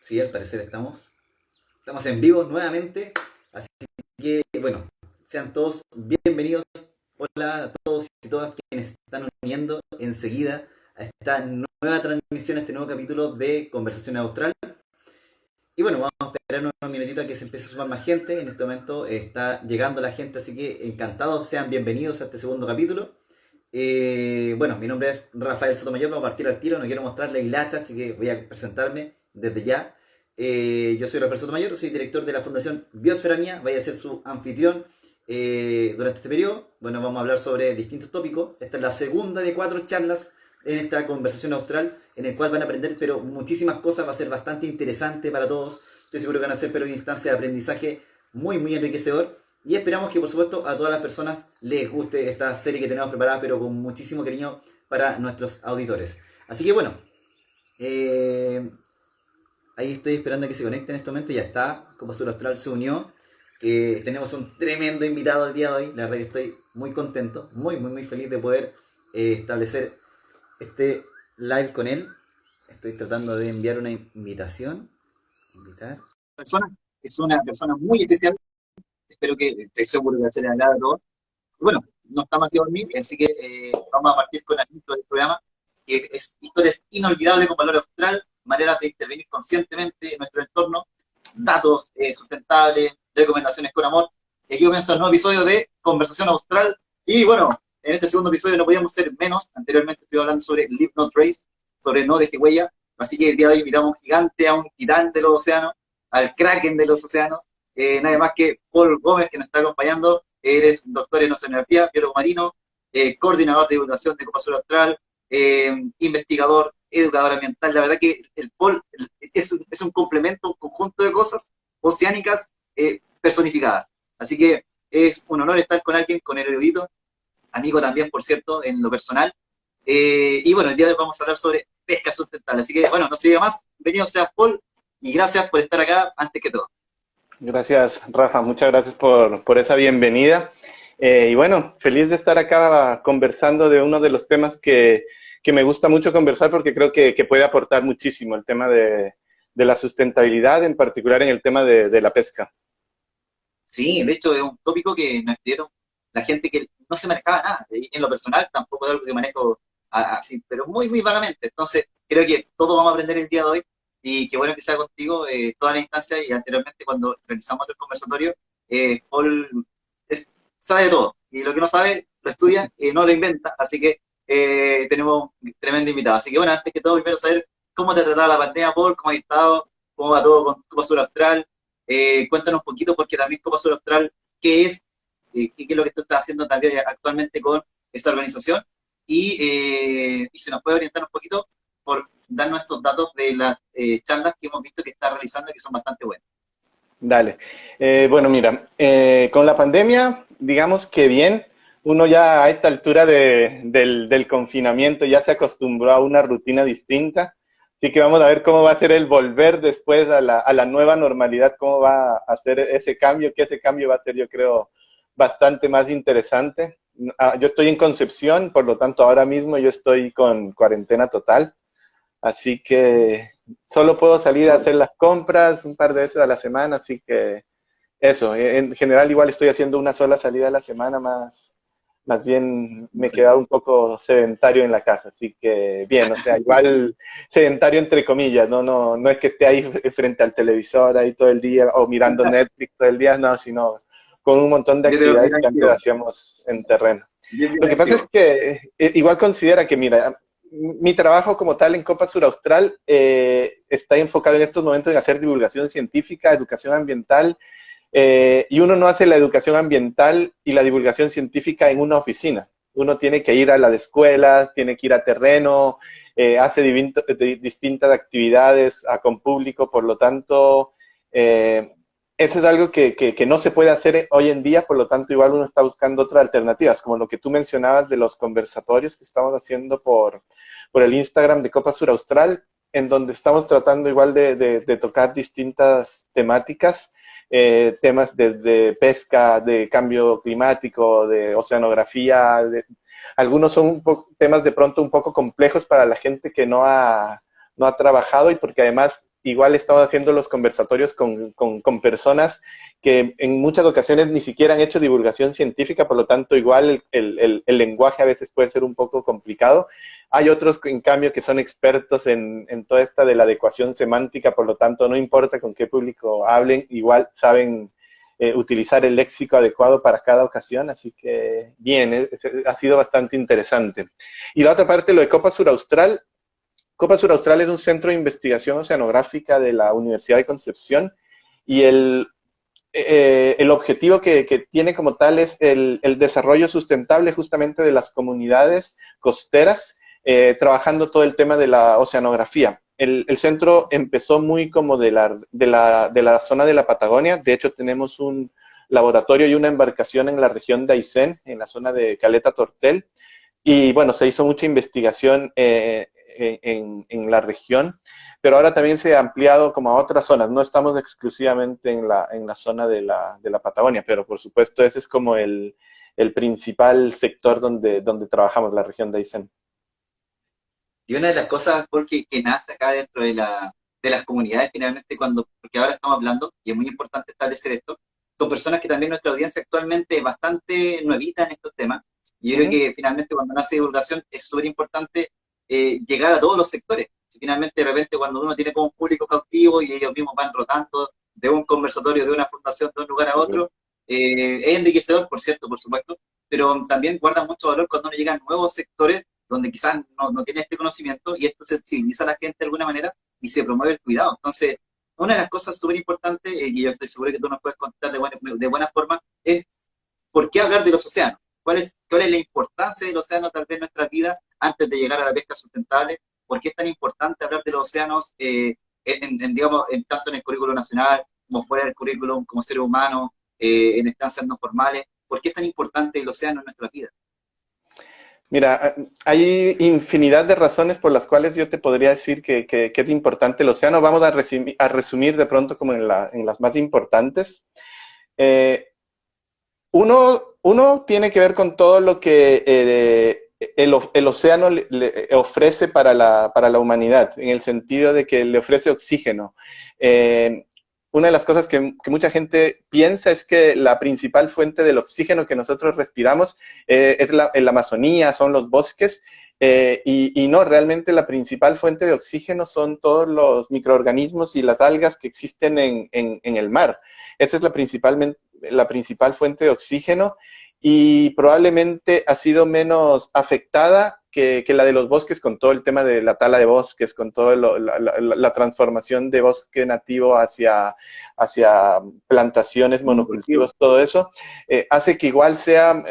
Sí, al parecer estamos en vivo nuevamente. Así que, bueno, sean todos bienvenidos. Hola a todos y todas quienes están uniendo enseguida a esta nueva transmisión, a este nuevo capítulo de Conversación Austral. Y bueno, vamos a esperar unos minutitos a que se empiece a sumar más gente. En este momento está llegando la gente, así que encantados, sean bienvenidos a este segundo capítulo. Bueno, mi nombre es Rafael Sotomayor, vamos a partir al tiro, no quiero mostrarle la lata, así que voy a presentarme desde ya. Yo soy Rafael Sotomayor, soy director de la Fundación Biosfera Mía, voy a ser su anfitrión durante este periodo. Bueno, vamos a hablar sobre distintos tópicos. Esta es la segunda de 4 charlas en esta conversación austral, en el cual van a aprender pero muchísimas cosas, va a ser bastante interesante para todos. Estoy seguro que van a ser pero instancias de aprendizaje muy enriquecedor. Y esperamos que por supuesto a todas las personas les guste esta serie que tenemos preparada, pero con muchísimo cariño para nuestros auditores. Así que bueno, eh, ahí estoy esperando a que se conecte en este momento. Ya está, Copa Sur Austral se unió. Tenemos un tremendo invitado el día de hoy. La verdad que estoy muy contento, muy feliz de poder establecer este live con él. Estoy tratando de enviar una invitación. Invitar. Persona, es una persona muy especial, espero que estoy seguro que va a ser agrada a todos. Y bueno, no estamos aquí a dormir, así que vamos a partir con el intro del programa, que es historias inolvidables con valor austral, maneras de intervenir conscientemente en nuestro entorno, datos sustentables, recomendaciones con amor. Y aquí comienza el nuevo episodio de Conversación Austral. Y bueno, en este segundo episodio no podíamos ser menos. Anteriormente estuve hablando sobre Leave No Trace, sobre No Deje Huella. Así que el día de hoy miramos a un gigante, a un titán de los océanos, al kraken de los océanos, nadie más que Paul Gómez, que nos está acompañando. Eres doctor en oceanografía, biólogo marino, coordinador de divulgación de Copa Sur Austral, investigador, educador ambiental. La verdad que el Paul es un complemento, un conjunto de cosas oceánicas personificadas. Así que es un honor estar con alguien, con el erudito, amigo también, por cierto, en lo personal. Y bueno, el día de hoy vamos a hablar sobre pesca sustentable. Así que, bueno, no se diga más. Bienvenido sea Paul y gracias por estar acá antes que todo. Gracias, Rafa. Muchas gracias por esa bienvenida. Y bueno, feliz de estar acá conversando de uno de los temas que me gusta mucho conversar porque creo que puede aportar muchísimo el tema de la sustentabilidad, en particular en el tema de la pesca. Sí, de hecho es un tópico que nos escribieron la gente que no se manejaba nada. Y en lo personal tampoco es algo que manejo así, pero muy vagamente. Entonces creo que todos vamos a aprender el día de hoy y qué bueno que sea contigo toda la instancia y anteriormente cuando realizamos otro conversatorio, Paul sabe de todo y lo que no sabe lo estudia y no lo inventa, así que tenemos un tremendo invitado. Así que bueno, antes que todo, primero saber cómo te ha tratado la pandemia, Paul, cómo has estado, cómo va todo con Copa Sur Austral. Cuéntanos un poquito, porque también Copa Sur Austral, ¿qué es? ¿Qué es lo que tú estás haciendo también actualmente con esta organización? Y se nos puede orientar un poquito por darnos estos datos de las charlas que hemos visto que está realizando y que son bastante buenas. Dale. Bueno, mira, con la pandemia, digamos que bien, uno ya a esta altura del confinamiento ya se acostumbró a una rutina distinta, así que vamos a ver cómo va a ser el volver después a la nueva normalidad, cómo va a ser ese cambio, que ese cambio va a ser, yo creo, bastante más interesante. Yo estoy en Concepción, por lo tanto, ahora mismo yo estoy con cuarentena total. Así que solo puedo salir a hacer las compras un par de veces a la semana, así que eso, en general igual estoy haciendo una sola salida a la semana, más bien me he quedado un poco sedentario en la casa, así que bien, o sea, igual sedentario entre comillas, no es que esté ahí frente al televisor ahí todo el día o mirando Netflix todo el día, no, sino con un montón de Yo te veo actividades bien que antes activo, hacíamos en terreno. bien Lo que pasa es activo. que igual considera que, mira, mi trabajo como tal en Copa Sur Austral está enfocado en estos momentos en hacer divulgación científica, educación ambiental, y uno no hace la educación ambiental y la divulgación científica en una oficina. Uno tiene que ir a las escuelas, tiene que ir a terreno, hace distintas actividades con público, por lo tanto, eso es algo que no se puede hacer hoy en día, por lo tanto, igual uno está buscando otras alternativas, como lo que tú mencionabas de los conversatorios que estamos haciendo por el Instagram de Copa Sur Austral, en donde estamos tratando igual de tocar distintas temáticas, temas desde pesca, de cambio climático, de oceanografía, algunos son temas de pronto un poco complejos para la gente que no ha trabajado y porque además igual estamos haciendo los conversatorios con personas que en muchas ocasiones ni siquiera han hecho divulgación científica, por lo tanto igual el lenguaje a veces puede ser un poco complicado. Hay otros, en cambio, que son expertos en toda esta de la adecuación semántica, por lo tanto no importa con qué público hablen, igual saben utilizar el léxico adecuado para cada ocasión, así que bien, ha sido bastante interesante. Y la otra parte, lo de Copa Sur Austral. Copa Sur Austral es un centro de investigación oceanográfica de la Universidad de Concepción y el objetivo que tiene como tal es el desarrollo sustentable justamente de las comunidades costeras, trabajando todo el tema de la oceanografía. El centro empezó muy como de la zona de la Patagonia. De hecho, tenemos un laboratorio y una embarcación en la región de Aysén, en la zona de Caleta Tortel. Y bueno, se hizo mucha investigación en la región, pero ahora también se ha ampliado como a otras zonas. No estamos exclusivamente en la zona de la Patagonia, pero por supuesto ese es como el principal sector donde trabajamos, la región de Aysén. Y una de las cosas, porque que nace acá dentro de las comunidades, finalmente, porque ahora estamos hablando, y es muy importante establecer esto, con personas que también nuestra audiencia actualmente es bastante nuevita en estos temas, y yo creo que finalmente cuando nace divulgación es súper importante llegar a todos los sectores. Si finalmente de repente cuando uno tiene como un público cautivo y ellos mismos van rotando de un conversatorio, de una fundación, de un lugar a otro, es enriquecedor, por cierto, por supuesto, pero también guarda mucho valor cuando uno llega a nuevos sectores donde quizás no tiene este conocimiento y esto sensibiliza a la gente de alguna manera y se promueve el cuidado. Entonces, una de las cosas súper importantes, y yo estoy seguro que tú nos puedes contar de buena forma, es por qué hablar de los océanos. ¿Cuál es la importancia del océano tal vez en nuestra vida antes de llegar a la pesca sustentable? ¿Por qué es tan importante hablar de los océanos digamos, tanto en el currículo nacional como fuera del currículum, como seres humanos, en estancias no formales? ¿Por qué es tan importante el océano en nuestra vida? Mira, hay infinidad de razones por las cuales yo te podría decir que es importante el océano. Vamos a resumir de pronto como en las más importantes. Uno tiene que ver con todo lo que el océano le ofrece para la humanidad, en el sentido de que le ofrece oxígeno. Una de las cosas que mucha gente piensa es que la principal fuente del oxígeno que nosotros respiramos es la Amazonía, son los bosques, y no, realmente la principal fuente de oxígeno son todos los microorganismos y las algas que existen en el mar. Esta es la principal fuente de oxígeno y probablemente ha sido menos afectada que la de los bosques, con todo el tema de la tala de bosques, con toda la transformación de bosque nativo hacia plantaciones, monocultivos, todo eso, hace que igual sea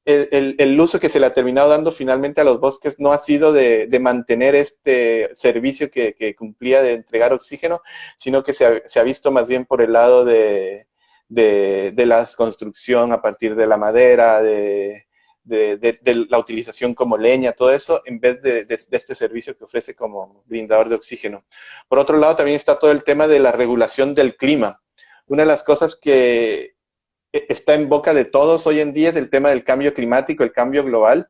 el uso que se le ha terminado dando finalmente a los bosques no ha sido de mantener este servicio que cumplía de entregar oxígeno, sino que se ha visto más bien por el lado de la construcción a partir de la madera, de la utilización como leña, todo eso, en vez de este servicio que ofrece como brindador de oxígeno. Por otro lado, también está todo el tema de la regulación del clima. Una de las cosas que está en boca de todos hoy en día es el tema del cambio climático, el cambio global.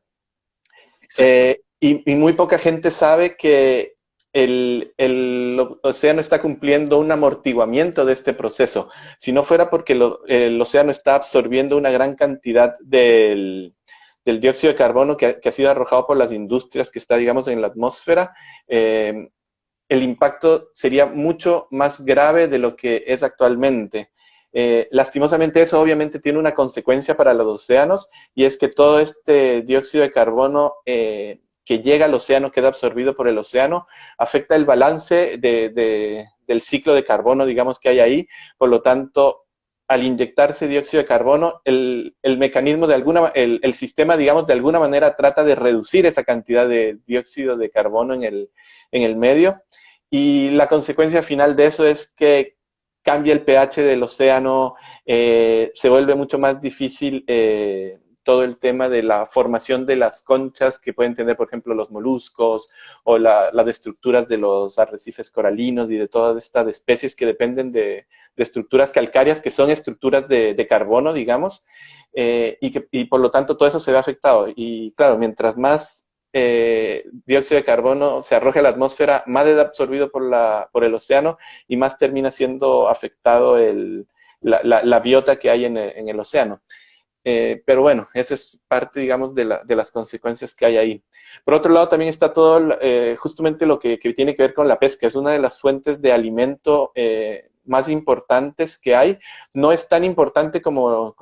Y muy poca gente sabe que el océano está cumpliendo un amortiguamiento de este proceso. Si no fuera porque el océano está absorbiendo una gran cantidad del dióxido de carbono que ha sido arrojado por las industrias que está, digamos, en la atmósfera, el impacto sería mucho más grave de lo que es actualmente. Lastimosamente eso obviamente tiene una consecuencia para los océanos y es que todo este dióxido de carbono que llega al océano, queda absorbido por el océano, afecta el balance del ciclo de carbono, digamos, que hay ahí. Por lo tanto, al inyectarse dióxido de carbono, el mecanismo el sistema, digamos, de alguna manera trata de reducir esa cantidad de dióxido de carbono en el medio. Y la consecuencia final de eso es que cambia el pH del océano, se vuelve mucho más difícil todo el tema de la formación de las conchas que pueden tener, por ejemplo, los moluscos o las estructuras de los arrecifes coralinos y de todas estas especies que dependen de estructuras calcáreas, que son estructuras de carbono, digamos, y por lo tanto todo eso se ve afectado. Y claro, mientras más dióxido de carbono se arroja a la atmósfera, más es absorbido por el océano y más termina siendo afectado la biota que hay en el océano. Pero bueno, esa es parte, digamos, de las consecuencias que hay ahí. Por otro lado, también está todo justamente lo que tiene que ver con la pesca. Es una de las fuentes de alimento más importantes que hay. No es tan importante como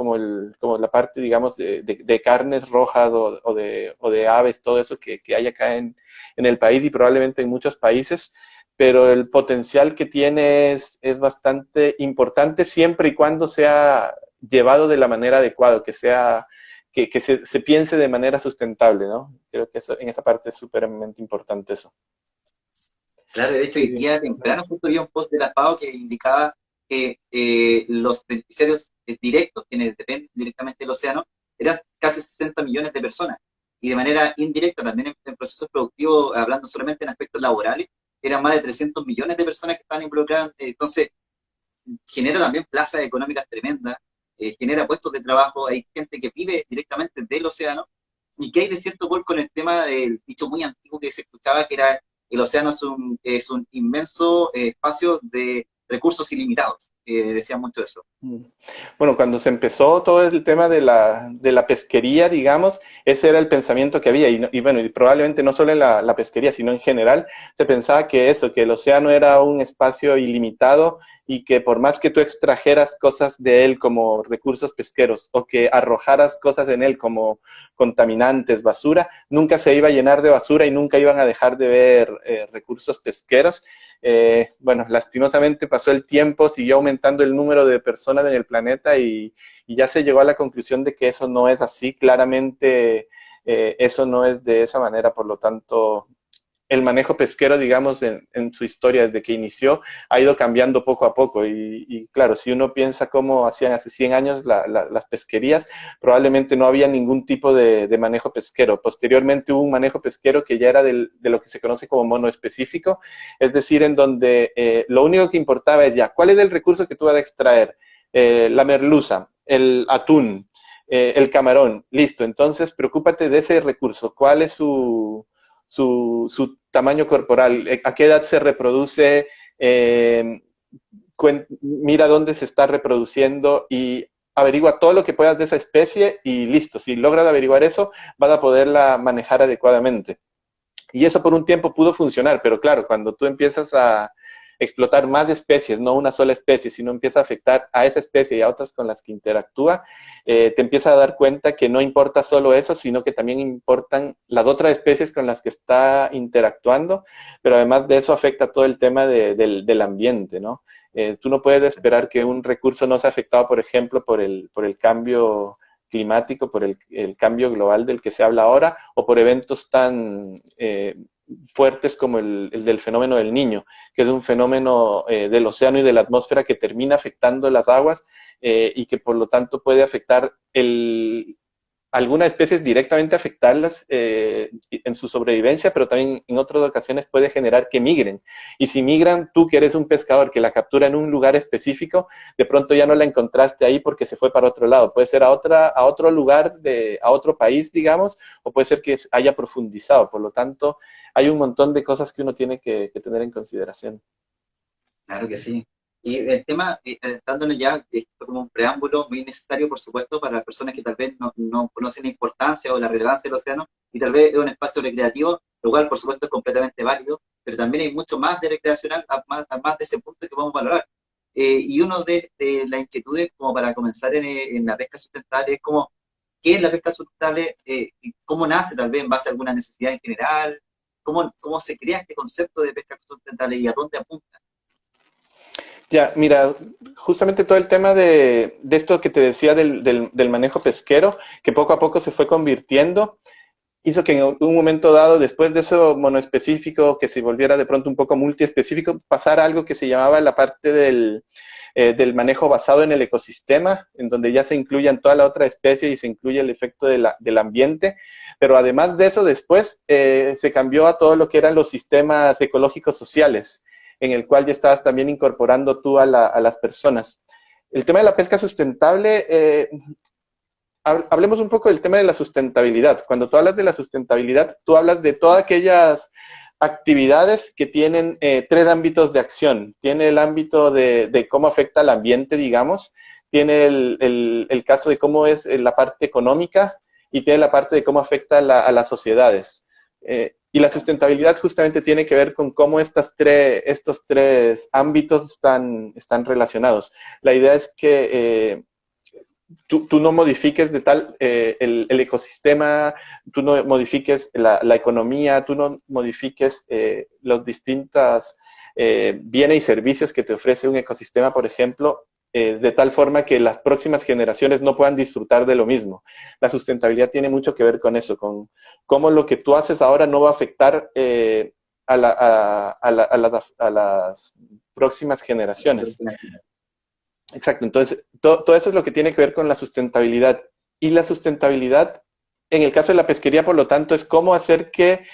la parte, digamos, de carnes rojas o de aves, todo eso que hay acá en el país y probablemente en muchos países, pero el potencial que tiene es bastante importante siempre y cuando sea llevado de la manera adecuada, que se piense de manera sustentable, ¿no? Creo que en esa parte es súpermente importante eso. Claro, de hecho, hoy día temprano justo había un post de la FAO que indicaba que los beneficiarios directos, quienes dependen directamente del océano, eran casi 60 millones de personas. Y de manera indirecta, también en procesos productivos, hablando solamente en aspectos laborales, eran más de 300 millones de personas que estaban involucradas. Entonces, genera también plazas económicas tremendas, genera puestos de trabajo, hay gente que vive directamente del océano, y que hay de cierto gol con el tema del dicho muy antiguo que se escuchaba, que era el océano es un inmenso espacio de recursos ilimitados, decían mucho eso. Bueno, cuando se empezó todo el tema de la pesquería, digamos, ese era el pensamiento que había, y bueno, y probablemente no solo en la pesquería, sino en general, se pensaba que el océano era un espacio ilimitado y que por más que tú extrajeras cosas de él como recursos pesqueros o que arrojaras cosas en él como contaminantes, basura, nunca se iba a llenar de basura y nunca iban a dejar de ver recursos pesqueros. Bueno, lastimosamente pasó el tiempo, siguió aumentando el número de personas en el planeta y ya se llegó a la conclusión de que eso no es así. Claramente eso no es de esa manera, por lo tanto el manejo pesquero, digamos, en su historia desde que inició, ha ido cambiando poco a poco. Y claro, si uno piensa cómo hacían hace 100 años las pesquerías, probablemente no había ningún tipo de manejo pesquero. Posteriormente hubo un manejo pesquero que ya era de lo que se conoce como monoespecífico, es decir, en donde lo único que importaba es ya, ¿cuál es el recurso que tú vas a extraer? La merluza, el atún, el camarón, listo. Entonces, preocúpate de ese recurso. ¿Cuál es su tamaño corporal? ¿A qué edad se reproduce? Mira dónde se está reproduciendo y averigua todo lo que puedas de esa especie y listo. Si logras averiguar eso, vas a poderla manejar adecuadamente. Y eso por un tiempo pudo funcionar, pero claro, cuando tú empiezas a explotar más especies, no una sola especie, sino empieza a afectar a esa especie y a otras con las que interactúa, te empiezas a dar cuenta que no importa solo eso, sino que también importan las otras especies con las que está interactuando, pero además de eso afecta todo el tema del ambiente, ¿no? Tú no puedes esperar que un recurso no sea afectado, por ejemplo, por el cambio climático, por el cambio global del que se habla ahora, o por eventos tan fuertes como el del fenómeno del Niño, que es un fenómeno del océano y de la atmósfera que termina afectando las aguas y que por lo tanto puede afectar algunas especies, directamente afectarlas en su sobrevivencia, pero también en otras ocasiones puede generar que migren. Y si migran, tú que eres un pescador que la captura en un lugar específico, de pronto ya no la encontraste ahí porque se fue para otro lado. Puede ser a otro lugar, a otro país, digamos, o puede ser que haya profundizado. Por lo tanto, hay un montón de cosas que uno tiene que tener en consideración. Claro que sí. Y el tema, dándonos ya esto como un preámbulo muy necesario, por supuesto, para las personas que tal vez no conocen la importancia o la relevancia del océano, y tal vez es un espacio recreativo, lo cual, por supuesto, es completamente válido, pero también hay mucho más de recreacional, más de ese punto que podemos valorar. Y uno de las inquietudes, como para comenzar en la pesca sustentable, es como, ¿qué es la pesca sustentable? ¿Cómo nace, tal vez, en base a alguna necesidad en general? ¿Cómo se crea este concepto de pesca sustentable y a dónde apunta? Ya, mira, justamente todo el tema de esto que te decía del manejo pesquero, que poco a poco se fue convirtiendo, hizo que en un momento dado, después de eso monoespecífico, que se volviera de pronto un poco multiespecífico, pasara algo que se llamaba la parte del manejo basado en el ecosistema, en donde ya se incluyan toda la otra especie y se incluye el efecto del ambiente, pero además de eso después se cambió a todo lo que eran los sistemas ecológicos sociales, en el cual ya estabas también incorporando tú a las personas. El tema de la pesca sustentable hablemos un poco del tema de la sustentabilidad. Cuando tú hablas de la sustentabilidad, tú hablas de todas aquellas actividades que tienen tres ámbitos de acción. Tiene el ámbito de cómo afecta al ambiente, digamos, tiene el caso de cómo es la parte económica y tiene la parte de cómo afecta a las sociedades. Y la sustentabilidad justamente tiene que ver con cómo estos tres ámbitos están relacionados. La idea es que tú no modifiques de tal el ecosistema, tú no modifiques la economía, tú no modifiques los distintos bienes y servicios que te ofrece un ecosistema, por ejemplo, de tal forma que las próximas generaciones no puedan disfrutar de lo mismo. La sustentabilidad tiene mucho que ver con eso, con cómo lo que tú haces ahora no va a afectar a las próximas generaciones. Exacto, entonces todo eso es lo que tiene que ver con la sustentabilidad. Y la sustentabilidad, en el caso de la pesquería, por lo tanto, es cómo hacer que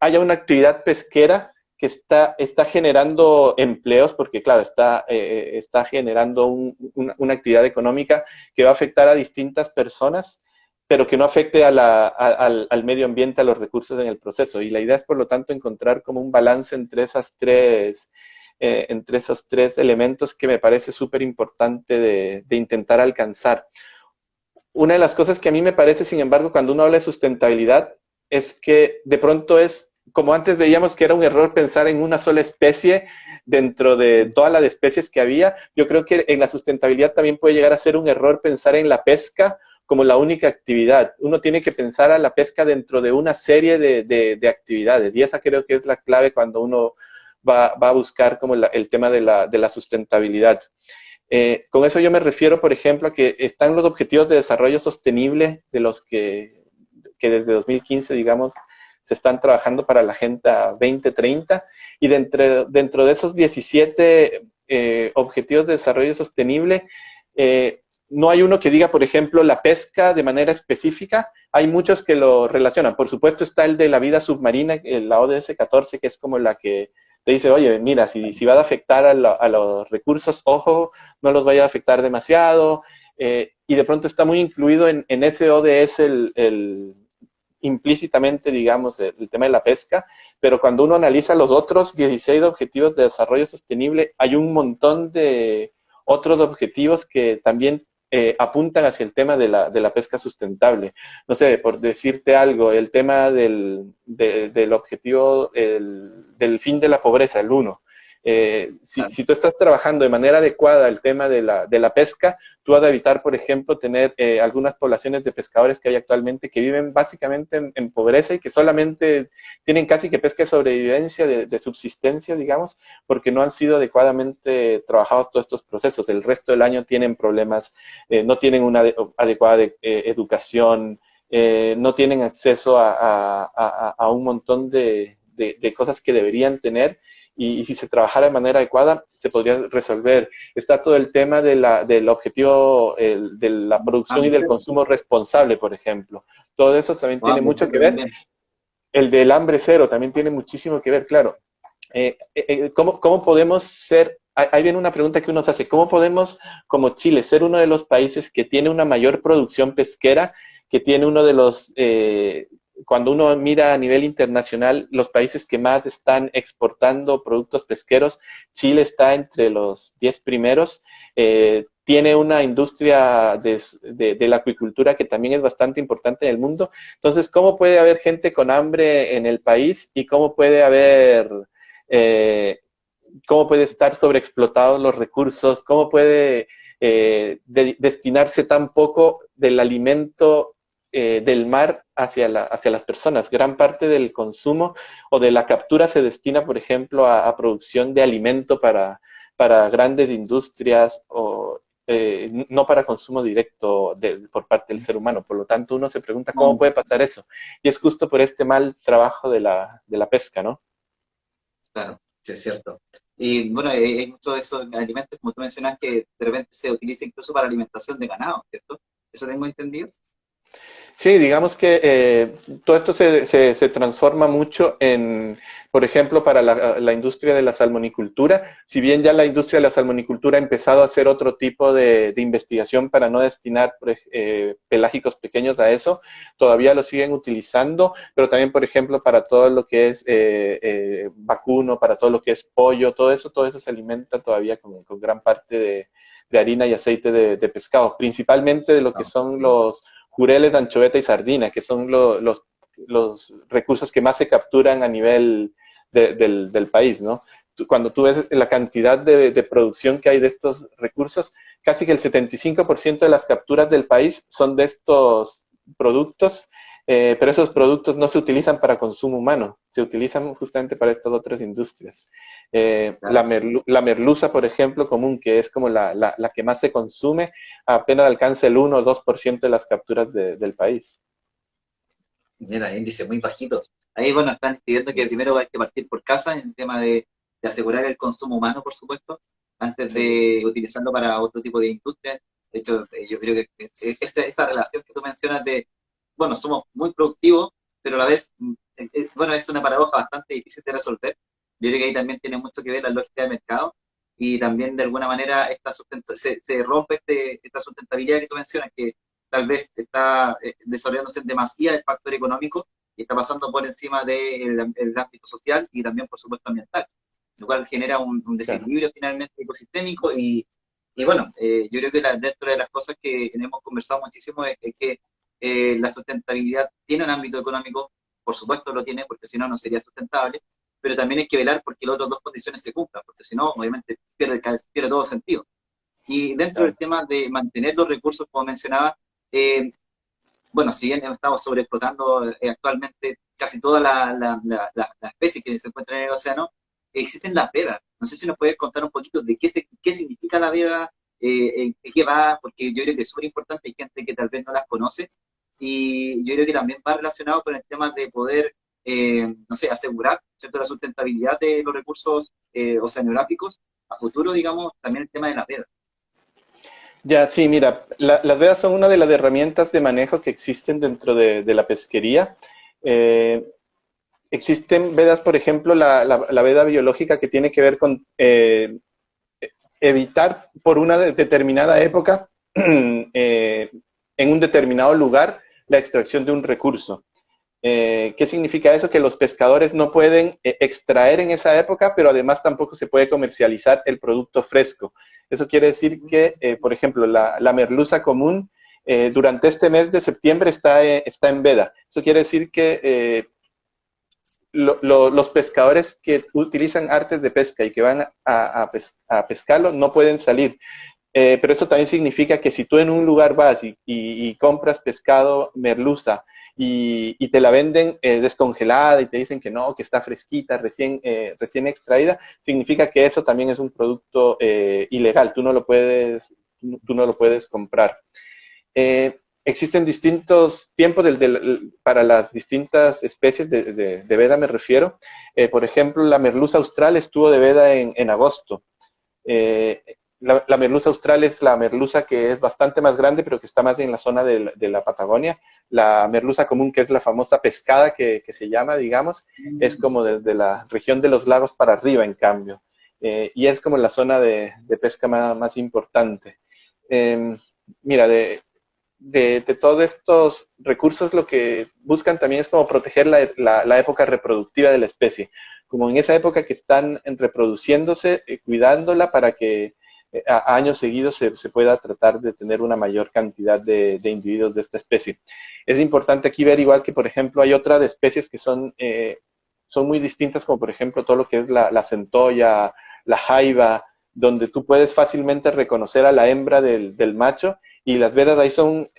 haya una actividad pesquera que está generando empleos, porque claro, está generando una actividad económica que va a afectar a distintas personas, pero que no afecte al medio ambiente, a los recursos en el proceso. Y la idea es, por lo tanto, encontrar como un balance entre esos tres elementos que me parece súper importante de intentar alcanzar. Una de las cosas que a mí me parece, sin embargo, cuando uno habla de sustentabilidad, es que de pronto es, como antes veíamos que era un error pensar en una sola especie dentro de todas las especies que había, yo creo que en la sustentabilidad también puede llegar a ser un error pensar en la pesca como la única actividad. Uno tiene que pensar a la pesca dentro de una serie de actividades, y esa creo que es la clave cuando uno va a buscar como el tema de la sustentabilidad. Con eso yo me refiero, por ejemplo, a que están los objetivos de desarrollo sostenible de los que desde 2015, digamos, se están trabajando para la Agenda 2030, y dentro de esos 17 objetivos de desarrollo sostenible, no hay uno que diga, por ejemplo, la pesca de manera específica. Hay muchos que lo relacionan. Por supuesto está el de la vida submarina, la ODS 14, que es como la que te dice, oye, mira, si va a afectar a los recursos, ojo, no los vaya a afectar demasiado. Y de pronto está muy incluido en ese ODS implícitamente, digamos, el tema de la pesca, pero cuando uno analiza los otros 16 objetivos de desarrollo sostenible, hay un montón de otros objetivos que también apuntan hacia el tema de la pesca sustentable. No sé, por decirte algo, el tema del objetivo del fin de la pobreza, el 1. Si tú estás trabajando de manera adecuada el tema de la pesca, tú vas a evitar, por ejemplo, tener algunas poblaciones de pescadores que hay actualmente que viven básicamente en pobreza y que solamente tienen casi que pesca de sobrevivencia, de subsistencia, digamos, porque no han sido adecuadamente trabajados todos estos procesos. El resto del año tienen problemas, no tienen una adecuada educación, no tienen acceso a un montón de cosas que deberían tener. Y si se trabajara de manera adecuada, se podría resolver. Está todo el tema del objetivo de la producción y del consumo responsable, por ejemplo. Todo eso también tiene mucho que ver. El del hambre cero también tiene muchísimo que ver, claro. ¿Cómo podemos ser? Ahí viene una pregunta que uno se hace. ¿Cómo podemos, como Chile, ser uno de los países que tiene una mayor producción pesquera, que tiene uno de los... cuando uno mira a nivel internacional, los países que más están exportando productos pesqueros, Chile está entre los 10 primeros, tiene una industria de la acuicultura que también es bastante importante en el mundo. Entonces, ¿cómo puede haber gente con hambre en el país y cómo puede cómo puede estar sobreexplotados los recursos? ¿Cómo puede destinarse tan poco del alimento del mar hacia las personas? Gran parte del consumo o de la captura se destina, por ejemplo, a producción de alimento para grandes industrias o no para consumo directo por parte del ser humano. Por lo tanto, uno se pregunta cómo puede pasar eso. Y es justo por este mal trabajo de la pesca, ¿no? Claro, sí, es cierto. Y bueno, hay muchos de esos alimentos, como tú mencionas, que de repente se utiliza incluso para alimentación de ganado, ¿cierto? ¿Eso tengo entendido? Sí, digamos que todo esto se transforma mucho en, por ejemplo, para la industria de la salmonicultura. Si bien ya la industria de la salmonicultura ha empezado a hacer otro tipo de investigación para no destinar pelágicos pequeños a eso, todavía lo siguen utilizando, pero también, por ejemplo, para todo lo que es vacuno, para todo lo que es pollo, todo eso se alimenta todavía con gran parte de harina y aceite de pescado, principalmente de lo que No, son los jureles de anchoveta y sardina, que son los recursos que más se capturan a nivel del país, ¿no? Cuando tú ves la cantidad de producción que hay de estos recursos, casi que el 75% de las capturas del país son de estos productos, pero esos productos no se utilizan para consumo humano, se utilizan justamente para estas otras industrias. claro. La merluza, por ejemplo, común, que es como la que más se consume, apenas alcanza el 1 o 2% de las capturas del país. Mira, índice muy bajito. Ahí, bueno, están pidiendo que primero hay que partir por casa en el tema de asegurar el consumo humano, por supuesto, antes de utilizarlo para otro tipo de industria. De hecho, yo creo que esta relación que tú mencionas de, bueno, somos muy productivos, pero a la vez, bueno, es una paradoja bastante difícil de resolver. Yo creo que ahí también tiene mucho que ver la lógica de mercado y también de alguna manera se rompe esta sustentabilidad que tú mencionas, que tal vez está desarrollándose en demasía el factor económico y está pasando por encima del el ámbito social y también, por supuesto, ambiental, lo cual genera un Claro. desequilibrio finalmente ecosistémico y bueno, yo creo que dentro de las cosas que hemos conversado muchísimo es que la sustentabilidad tiene un ámbito económico, por supuesto lo tiene, porque si no, no sería sustentable, pero también hay que velar porque las otras dos condiciones se cumplan, porque si no, obviamente pierde todo sentido. Y dentro del Claro. tema de mantener los recursos, como mencionaba, eh, bueno, si bien estamos sobreexplotando actualmente casi todas las especies que se encuentran en el océano, existen las vedas. No sé si nos puedes contar un poquito de qué significa la veda, en qué va, porque yo creo que es súper importante, hay gente que tal vez no las conoce, y yo creo que también va relacionado con el tema de poder, no sé, asegurar, ¿cierto?, la sustentabilidad de los recursos oceanográficos a futuro, digamos, también el tema de las vedas. Ya, sí, mira, las vedas son una de las herramientas de manejo que existen dentro de la pesquería. Eh, Existen vedas, por ejemplo, la veda biológica que tiene que ver con evitar por una determinada época, en un determinado lugar, la extracción de un recurso. ¿Qué significa eso? Que los pescadores no pueden extraer en esa época, pero además tampoco se puede comercializar el producto fresco. Eso quiere decir que, por ejemplo, la merluza común durante este mes de septiembre está en veda. Eso quiere decir que los pescadores que utilizan artes de pesca y que van a pescarlo no pueden salir. Pero eso también significa que si tú en un lugar vas y compras pescado merluza y te la venden descongelada y te dicen que no, que está fresquita, recién extraída, significa que eso también es un producto ilegal, tú no lo puedes comprar. Existen distintos tiempos para las distintas especies de veda, me refiero. Por ejemplo, la merluza austral estuvo de veda en agosto. Eh, la merluza austral es la merluza que es bastante más grande, pero que está más en la zona de la Patagonia. La merluza común, que es la famosa pescada que se llama, digamos, es como desde la región de los lagos para arriba, en cambio. Y es como la zona de pesca más importante. Eh, Mira, de todos estos recursos lo que buscan también es como proteger la época reproductiva de la especie, como en esa época que están reproduciéndose, cuidándola para que a años seguidos se pueda tratar de tener una mayor cantidad de individuos de esta especie. Es importante aquí ver igual que, por ejemplo, hay otras especies que son muy distintas, como por ejemplo todo lo que es la centolla, la jaiba, donde tú puedes fácilmente reconocer a la hembra del macho, y las vedas ahí son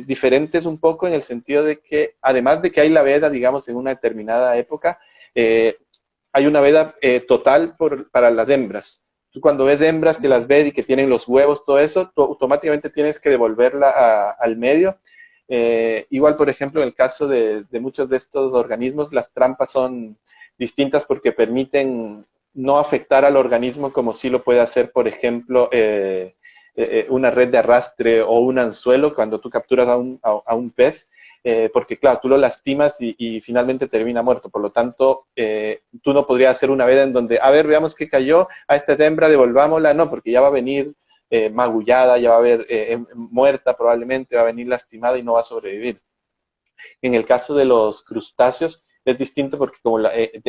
diferentes un poco en el sentido de que, además de que hay la veda, digamos, en una determinada época, hay una veda total para las hembras. Tú cuando ves hembras que las ves y que tienen los huevos, todo eso, tú automáticamente tienes que devolverla al medio. Igual, por ejemplo, en el caso de muchos de estos organismos, las trampas son distintas porque permiten no afectar al organismo como sí lo puede hacer, por ejemplo, una red de arrastre o un anzuelo cuando tú capturas a un pez, porque claro, tú lo lastimas y finalmente termina muerto. Por lo tanto, tú no podrías hacer una veda en donde, a ver, veamos qué cayó, a esta hembra devolvámosla, no, porque ya va a venir magullada, ya va a haber muerta probablemente, va a venir lastimada y no va a sobrevivir. En el caso de los crustáceos es distinto porque como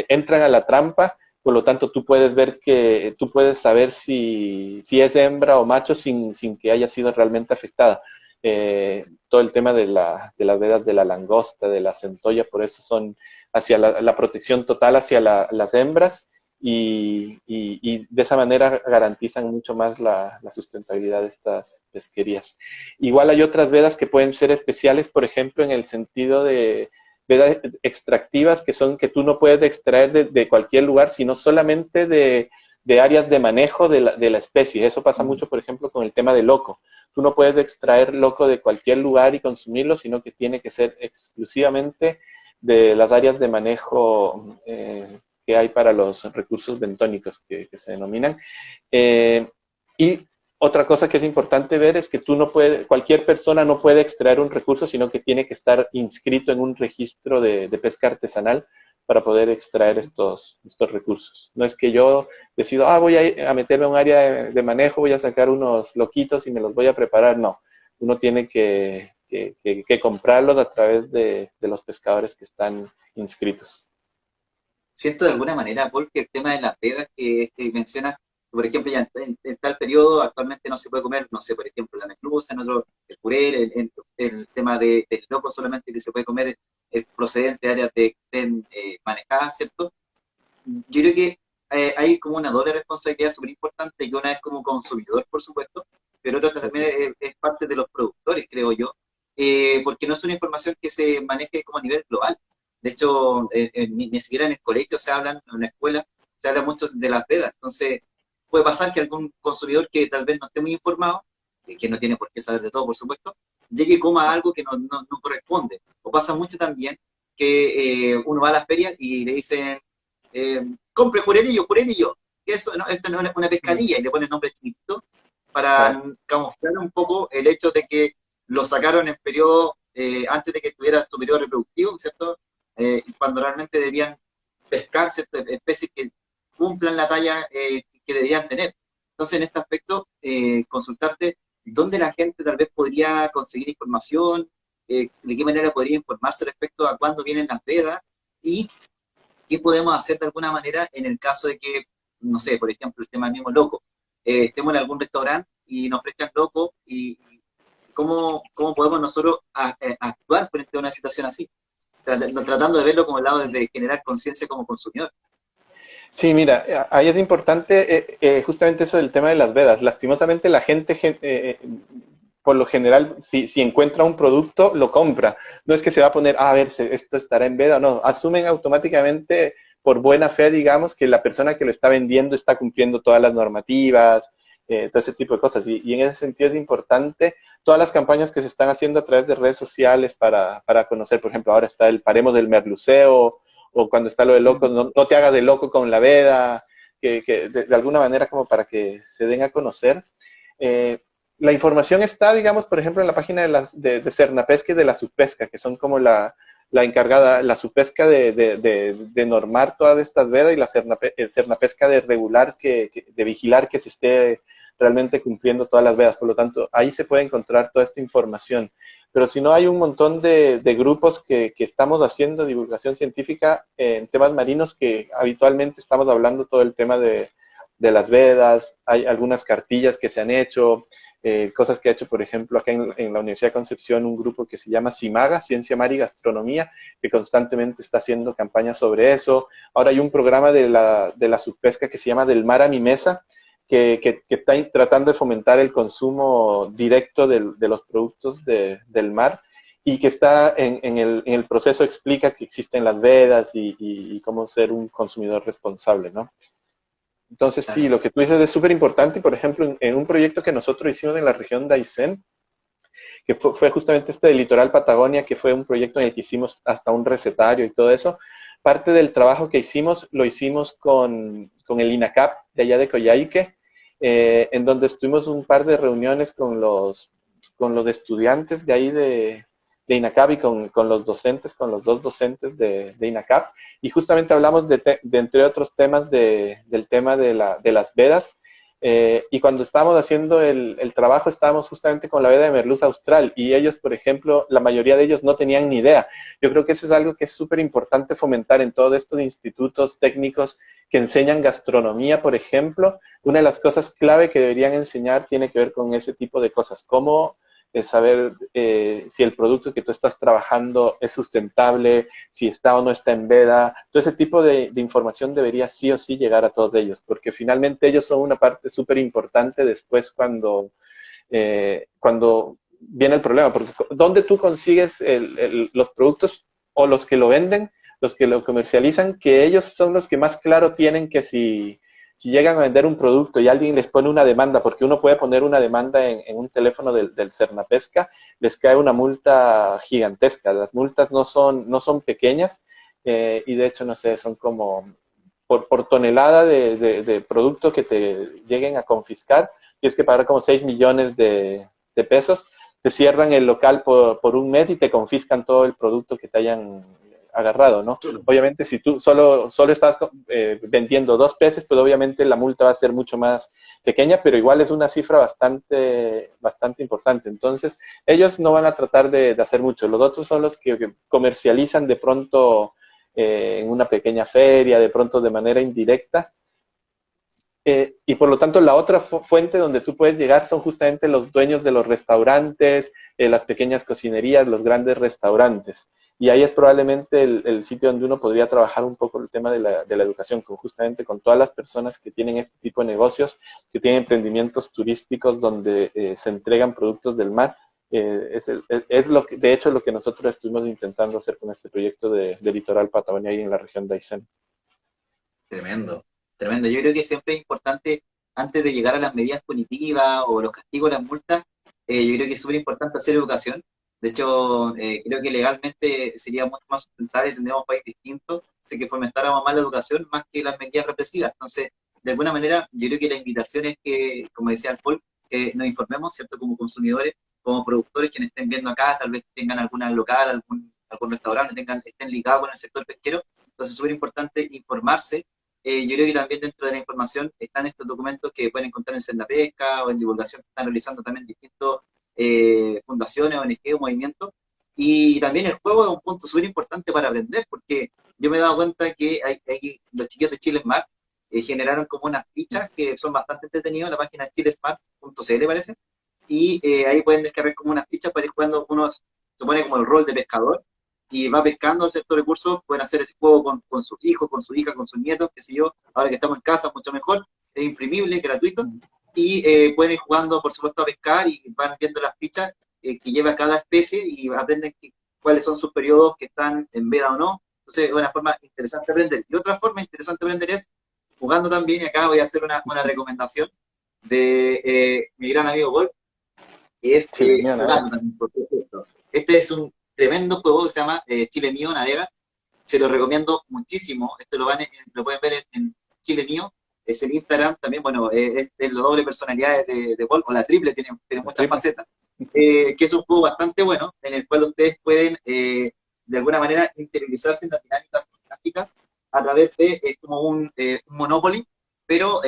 entran a la trampa, por lo tanto tú puedes ver que, tú puedes saber si es hembra o macho sin que haya sido realmente afectada. Todo el tema de las vedas de la langosta, de la centolla, por eso son hacia la protección total hacia las hembras y de esa manera garantizan mucho más la sustentabilidad de estas pesquerías. Igual hay otras vedas que pueden ser especiales, por ejemplo, en el sentido de vedas extractivas que son que tú no puedes extraer de cualquier lugar, sino solamente de áreas de manejo de la especie. Eso pasa mucho, por ejemplo, con el tema del loco. Tú no puedes extraer loco de cualquier lugar y consumirlo, sino que tiene que ser exclusivamente de las áreas de manejo que hay para los recursos bentónicos que se denominan. Y otra cosa que es importante ver es que tú no puedes, cualquier persona no puede extraer un recurso, sino que tiene que estar inscrito en un registro de pesca artesanal para poder extraer estos recursos. No es que yo decido, voy a meterme a un área de manejo, voy a sacar unos loquitos y me los voy a preparar. No, uno tiene que comprarlos a través de los pescadores que están inscritos. Siento de alguna manera, Paul, que el tema de las vedas que mencionas, por ejemplo, ya en tal periodo actualmente no se puede comer, no sé, por ejemplo, la merluza, en otro, el jurel, el tema del loco solamente que se puede comer el procedente de áreas que estén manejadas, ¿cierto? Yo creo que hay como una doble responsabilidad súper importante, y una es como consumidor, por supuesto, pero otra también es parte de los productores, creo yo, porque no es una información que se maneje como a nivel global. De hecho, ni siquiera en el colegio se hablan, en la escuela se habla mucho de las vedas. Entonces, puede pasar que algún consumidor que tal vez no esté muy informado, que no tiene por qué saber de todo, por supuesto, llegue y coma algo que no corresponde. O pasa mucho también que uno va a las ferias y le dicen, compre jurelillo, que eso, no, esto no es una pescadilla, y le ponen nombre chiquito para camuflar un poco el hecho de que lo sacaron en periodo antes de que estuviera su periodo reproductivo, ¿cierto? Cuando realmente deberían pescar ciertas especies que cumplan la talla que deberían tener. Entonces, en este aspecto, consultarte dónde la gente tal vez podría conseguir información, de qué manera podría informarse respecto a cuándo vienen las vedas y qué podemos hacer de alguna manera en el caso de que, no sé, por ejemplo, el tema mismo loco, estemos en algún restaurante y nos ofrezcan loco y cómo podemos nosotros actuar frente a una situación así, tratando de verlo como el lado de generar conciencia como consumidor. Sí, mira, ahí es importante justamente eso del tema de las vedas. Lastimosamente la gente, por lo general, si encuentra un producto, lo compra. No es que se va a poner, a ver, esto estará en veda o no. Asumen automáticamente, por buena fe, digamos, que la persona que lo está vendiendo está cumpliendo todas las normativas, todo ese tipo de cosas. Y en ese sentido es importante todas las campañas que se están haciendo a través de redes sociales para conocer, por ejemplo, ahora está el Paremos del Merluceo, o cuando está lo de loco, no te hagas de loco con la veda, que de alguna manera como para que se den a conocer. La información está, digamos, por ejemplo, en la página de Cernapesca y de la Subpesca, que son como la encargada, la Subpesca de normar todas estas vedas y la Cernapesca de regular, de vigilar que se esté realmente cumpliendo todas las vedas. Por lo tanto, ahí se puede encontrar toda esta información. Pero si no, hay un montón de grupos que estamos haciendo divulgación científica en temas marinos que habitualmente estamos hablando todo el tema de las vedas. Hay algunas cartillas que se han hecho, cosas que ha hecho, por ejemplo, acá en la Universidad de Concepción, un grupo que se llama CIMAGA, Ciencia, Mar y Gastronomía, que constantemente está haciendo campañas sobre eso. Ahora hay un programa de la Subpesca que se llama Del Mar a mi Mesa, que está tratando de fomentar el consumo directo de los productos del mar y que está en el proceso explica que existen las vedas y cómo ser un consumidor responsable, ¿no? Entonces, sí, lo que tú dices es súper importante y, por ejemplo, en un proyecto que nosotros hicimos en la región de Aysén, que fue justamente este del Litoral Patagonia, que fue un proyecto en el que hicimos hasta un recetario y todo eso, parte del trabajo que hicimos lo hicimos con el INACAP de allá de Coyhaique, en donde estuvimos un par de reuniones con los estudiantes de ahí de INACAP y con los docentes, con los dos docentes de INACAP, y justamente hablamos entre otros temas, del tema de las vedas, y cuando estábamos haciendo el trabajo estábamos justamente con la veda de merluza austral, y ellos, por ejemplo, la mayoría de ellos no tenían ni idea. Yo creo que eso es algo que es súper importante fomentar en todos estos institutos técnicos que enseñan gastronomía, por ejemplo. Una de las cosas clave que deberían enseñar tiene que ver con ese tipo de cosas, cómo saber si el producto que tú estás trabajando es sustentable, si está o no está en veda. Todo ese tipo de información debería sí o sí llegar a todos ellos, porque finalmente ellos son una parte súper importante después cuando viene el problema, porque ¿dónde tú consigues los productos o los que lo venden, los que lo comercializan, que ellos son los que más claro tienen que si llegan a vender un producto y alguien les pone una demanda, porque uno puede poner una demanda en un teléfono del Cernapesca, les cae una multa gigantesca. Las multas no son pequeñas, y de hecho, no sé, son como por tonelada de producto que te lleguen a confiscar, tienes que pagar como 6 millones de pesos, te cierran el local por un mes y te confiscan todo el producto que te hayan agarrado, ¿no? Obviamente, si tú solo estás vendiendo 2 peces, pues obviamente la multa va a ser mucho más pequeña, pero igual es una cifra bastante importante. Entonces, ellos no van a tratar de hacer mucho. Los otros son los que comercializan de pronto en una pequeña feria, de pronto de manera indirecta. Y por lo tanto, la otra fuente donde tú puedes llegar son justamente los dueños de los restaurantes, las pequeñas cocinerías, los grandes restaurantes. Y ahí es probablemente el sitio donde uno podría trabajar un poco el tema de la educación, justamente con todas las personas que tienen este tipo de negocios, que tienen emprendimientos turísticos donde se entregan productos del mar. Es de hecho, lo que nosotros estuvimos intentando hacer con este proyecto de Litoral Patagonia y en la región de Aysén. Tremendo, tremendo. Yo creo que siempre es importante, antes de llegar a las medidas punitivas o los castigos, las multas, yo creo que es súper importante hacer educación. De hecho, creo que legalmente sería mucho más sustentable, tendríamos un país distinto, si que fomentáramos más la educación más que las medidas represivas. Entonces, de alguna manera, yo creo que la invitación es que, como decía el Paul, que nos informemos, ¿cierto? Como consumidores, como productores, quienes estén viendo acá, tal vez tengan alguna local, algún restaurante, estén ligados con el sector pesquero. Entonces, es súper importante informarse. Yo creo que también dentro de la información están estos documentos que pueden encontrar en Senda Pesca o en divulgación que están realizando también distintos fundaciones, ONG o movimientos. Y también el juego es un punto súper importante para aprender, porque yo me he dado cuenta que los chiquillos de Chile Smart generaron como unas fichas que son bastante entretenidas en la página chilesmart.cl, parece, y ahí pueden descargar como unas fichas para ir jugando. Uno se pone como el rol de pescador y va pescando ciertos recursos. Pueden hacer ese juego con sus hijos, con su hija, con sus nietos, qué sé yo. Ahora que estamos en casa, mucho mejor. Es imprimible, gratuito. Y pueden ir jugando, por supuesto, a pescar y van viendo las fichas que lleva cada especie y aprenden cuáles son sus periodos que están en veda o no. Entonces, es una forma interesante de aprender. Y otra forma interesante de aprender es jugando también, y acá voy a hacer una recomendación de mi gran amigo Wolf, que es jugando también, por supuesto. Este es un tremendo juego que se llama Chile Mío Navega. Se lo recomiendo muchísimo. Esto lo pueden ver en Chile Mío. Es el Instagram también. Bueno, es la doble personalidad de Wolf, o la triple, tiene muchas facetas. Que es un juego bastante bueno, en el cual ustedes pueden, de alguna manera, interiorizarse en las dinámicas prácticas a través de como un Monopoly, pero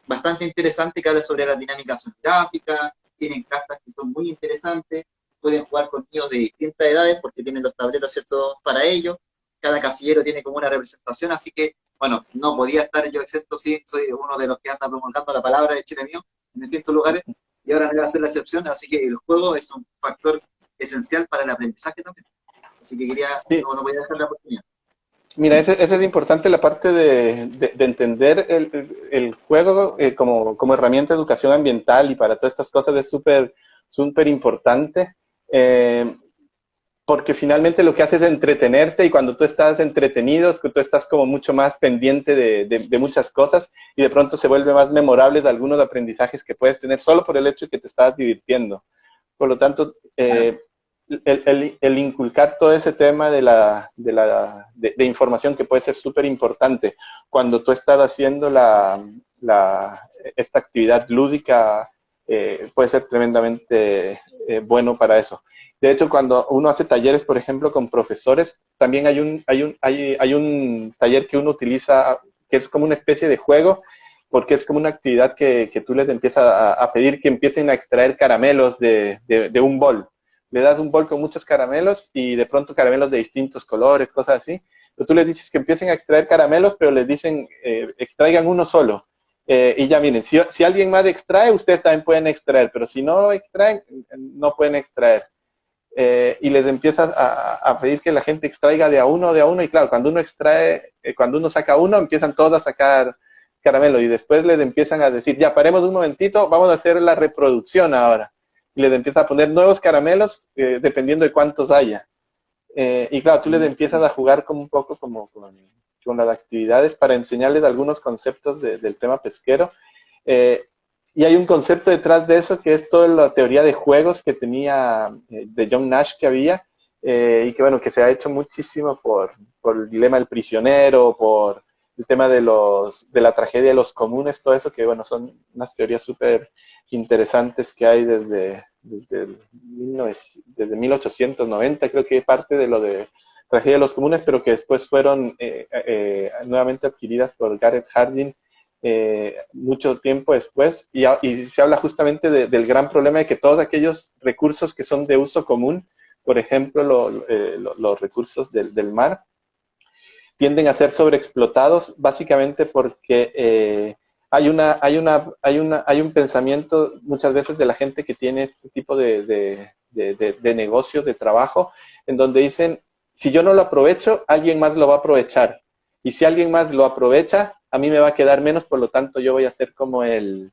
bastante interesante, que habla sobre las dinámicas gráficas. Tienen cartas que son muy interesantes. Pueden jugar con niños de distintas edades porque tienen los tableros, ¿cierto?, para ellos. Cada casillero tiene como una representación, así que, bueno, no podía estar yo exento, sí, soy uno de los que anda promulgando la palabra de Chile Mío en distintos lugares, y ahora me va a hacer la excepción, así que el juego es un factor esencial para el aprendizaje también. Así que no podía dejar la oportunidad. Mira, ese es importante, la parte de entender el juego como herramienta de educación ambiental, y para todas estas cosas es súper importante, porque finalmente lo que hace es entretenerte, y cuando tú estás entretenido, tú estás como mucho más pendiente de muchas cosas, y de pronto se vuelve más memorable de algunos aprendizajes que puedes tener solo por el hecho de que te estás divirtiendo. Por lo tanto, el inculcar todo ese tema de información, que puede ser súper importante cuando tú estás haciendo esta actividad lúdica puede ser tremendamente bueno para eso. De hecho, cuando uno hace talleres, por ejemplo, con profesores, también hay un taller que uno utiliza que es como una especie de juego, porque es como una actividad que tú les empiezas a pedir que empiecen a extraer caramelos de un bol. Le das un bol con muchos caramelos y de pronto caramelos de distintos colores, cosas así. Pero tú les dices que empiecen a extraer caramelos, pero les dicen extraigan uno solo. Y ya miren, si alguien más extrae, ustedes también pueden extraer, pero si no extraen, no pueden extraer. Y les empiezas a pedir que la gente extraiga de a uno, y claro, cuando uno extrae, cuando uno saca uno, empiezan todos a sacar caramelo, y después les empiezan a decir, ya, paremos un momentito, vamos a hacer la reproducción ahora. Y les empiezan a poner nuevos caramelos, dependiendo de cuántos haya. Y claro, tú les empiezas a jugar como un poco con las actividades para enseñarles algunos conceptos del tema pesquero. Y hay un concepto detrás de eso que es toda la teoría de juegos que tenía de John Nash que había, y que bueno, que se ha hecho muchísimo por el dilema del prisionero, por el tema de la tragedia de los comunes, todo eso, que bueno, son unas teorías súper interesantes que hay desde 1890, creo que parte de lo de tragedia de los comunes, pero que después fueron nuevamente adquiridas por Garrett Hardin mucho tiempo después, y se habla justamente del gran problema de que todos aquellos recursos que son de uso común, por ejemplo, los recursos del mar, tienden a ser sobreexplotados básicamente porque hay un pensamiento muchas veces de la gente que tiene este tipo de negocio, de trabajo, en donde dicen, si yo no lo aprovecho, alguien más lo va a aprovechar. Y si alguien más lo aprovecha, a mí me va a quedar menos, por lo tanto yo voy a ser como el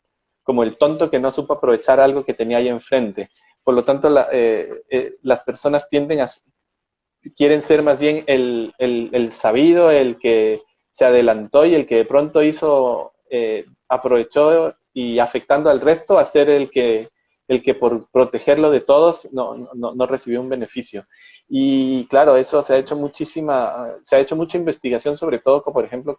tonto que no supo aprovechar algo que tenía ahí enfrente. Por lo tanto, las personas quieren ser más bien el sabido, el que se adelantó y el que de pronto aprovechó y afectando al resto, a ser el que por protegerlo de todos no recibió un beneficio. Y claro, eso se ha hecho mucha investigación, sobre todo, por ejemplo,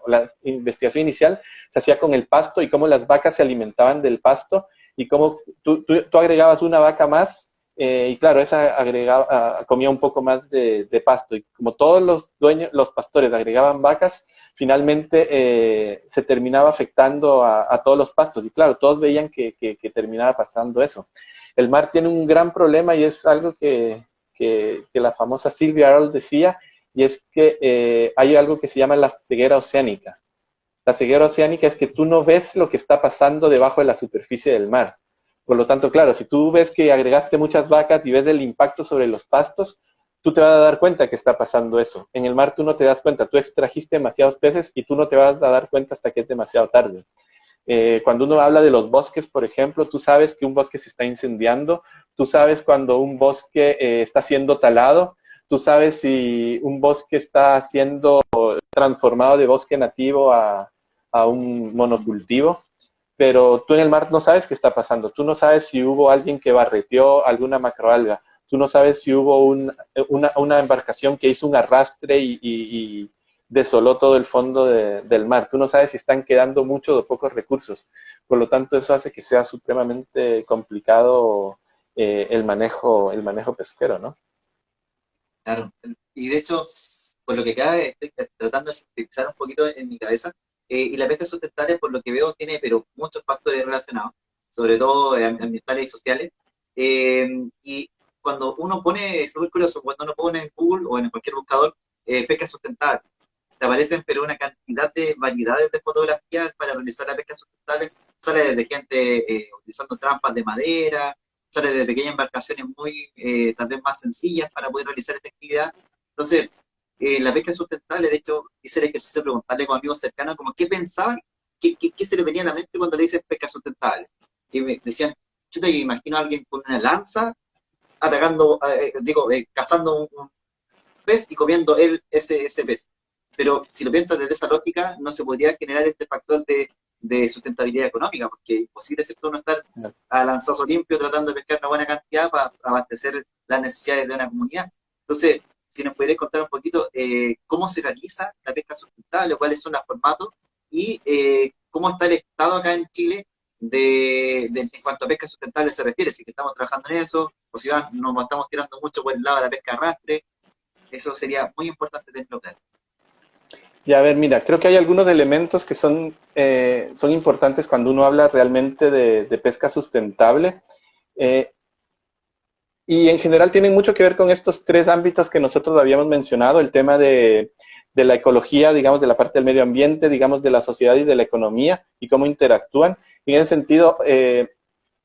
la investigación inicial se hacía con el pasto y cómo las vacas se alimentaban del pasto y cómo tú agregabas una vaca más, y claro, esa comía un poco más de pasto, y como todos los pastores agregaban vacas, finalmente se terminaba afectando a todos los pastos, y claro, todos veían que terminaba pasando eso. El mar tiene un gran problema, y es algo que la famosa Sylvia Earle decía, y es que hay algo que se llama la ceguera oceánica. La ceguera oceánica es que tú no ves lo que está pasando debajo de la superficie del mar. Por lo tanto, claro, si tú ves que agregaste muchas vacas y ves el impacto sobre los pastos, tú te vas a dar cuenta que está pasando eso. En el mar tú no te das cuenta, tú extrajiste demasiados peces y tú no te vas a dar cuenta hasta que es demasiado tarde. Cuando uno habla de los bosques, por ejemplo, tú sabes que un bosque se está incendiando, tú sabes cuando un bosque está siendo talado, tú sabes si un bosque está siendo transformado de bosque nativo a un monocultivo. Pero tú en el mar no sabes qué está pasando, tú no sabes si hubo alguien que barreteó alguna macroalga, tú no sabes si hubo una embarcación que hizo un arrastre y desoló todo el fondo del mar, tú no sabes si están quedando muchos o pocos recursos, por lo tanto eso hace que sea supremamente complicado el manejo pesquero, ¿no? Claro, y de hecho, por lo que acaba estoy tratando de sintetizar un poquito en mi cabeza, y la pesca sustentable, por lo que veo, tiene pero muchos factores relacionados, sobre todo ambientales y sociales, y cuando uno pone, es muy curioso, cuando uno pone en Google o en cualquier buscador, pesca sustentable, te aparecen pero una cantidad de variedades de fotografías para realizar la pesca sustentable, sale desde gente utilizando trampas de madera, sale desde pequeñas embarcaciones muy, tal vez más sencillas para poder realizar esta actividad. Entonces, la pesca sustentable, de hecho, hice el ejercicio de preguntarle con amigos cercanos como qué pensaban, qué se les venía a la mente cuando le dicen pesca sustentable. Y me decían, yo te imagino a alguien con una lanza atacando, cazando un pez y comiendo él ese pez. Pero si lo piensas desde esa lógica, no se podría generar este factor de sustentabilidad económica, porque es imposible, ¿cierto?, no estar a lanzazo limpio tratando de pescar una buena cantidad para abastecer las necesidades de una comunidad. Entonces, si nos pudierais contar un poquito cómo se realiza la pesca sustentable, cuáles son los formatos y cómo está el estado acá en Chile en cuanto a pesca sustentable se refiere, si que estamos trabajando en eso, o si nos estamos tirando mucho por el lado de la pesca de arrastre. Eso sería muy importante tenerlo claro. Y a ver, mira, creo que hay algunos elementos que son importantes cuando uno habla realmente de pesca sustentable. Eh, y en general tienen mucho que ver con estos tres ámbitos que nosotros habíamos mencionado, el tema de la ecología, digamos, de la parte del medio ambiente, digamos, de la sociedad y de la economía, y cómo interactúan. Y en ese sentido,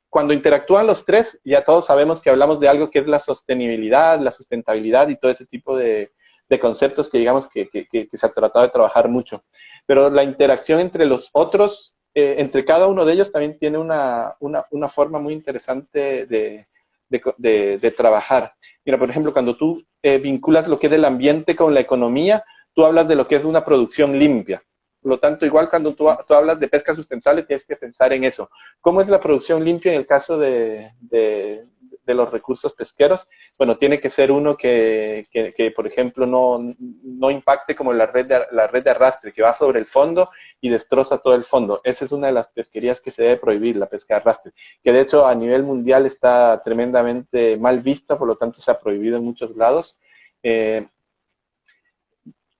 cuando interactúan los tres, ya todos sabemos que hablamos de algo que es la sostenibilidad, la sustentabilidad y todo ese tipo de conceptos que digamos que se ha tratado de trabajar mucho. Pero la interacción entre los otros, entre cada uno de ellos también tiene una forma muy interesante de trabajar. Mira, por ejemplo, cuando tú vinculas lo que es el ambiente con la economía, tú hablas de lo que es una producción limpia. Por lo tanto, igual cuando tú hablas de pesca sustentable, tienes que pensar en eso. ¿Cómo es la producción limpia en el caso de los recursos pesqueros? Bueno, tiene que ser uno que por ejemplo, no impacte como la red de arrastre, que va sobre el fondo y destroza todo el fondo. Esa es una de las pesquerías que se debe prohibir, la pesca de arrastre, que de hecho a nivel mundial está tremendamente mal vista, por lo tanto se ha prohibido en muchos lados.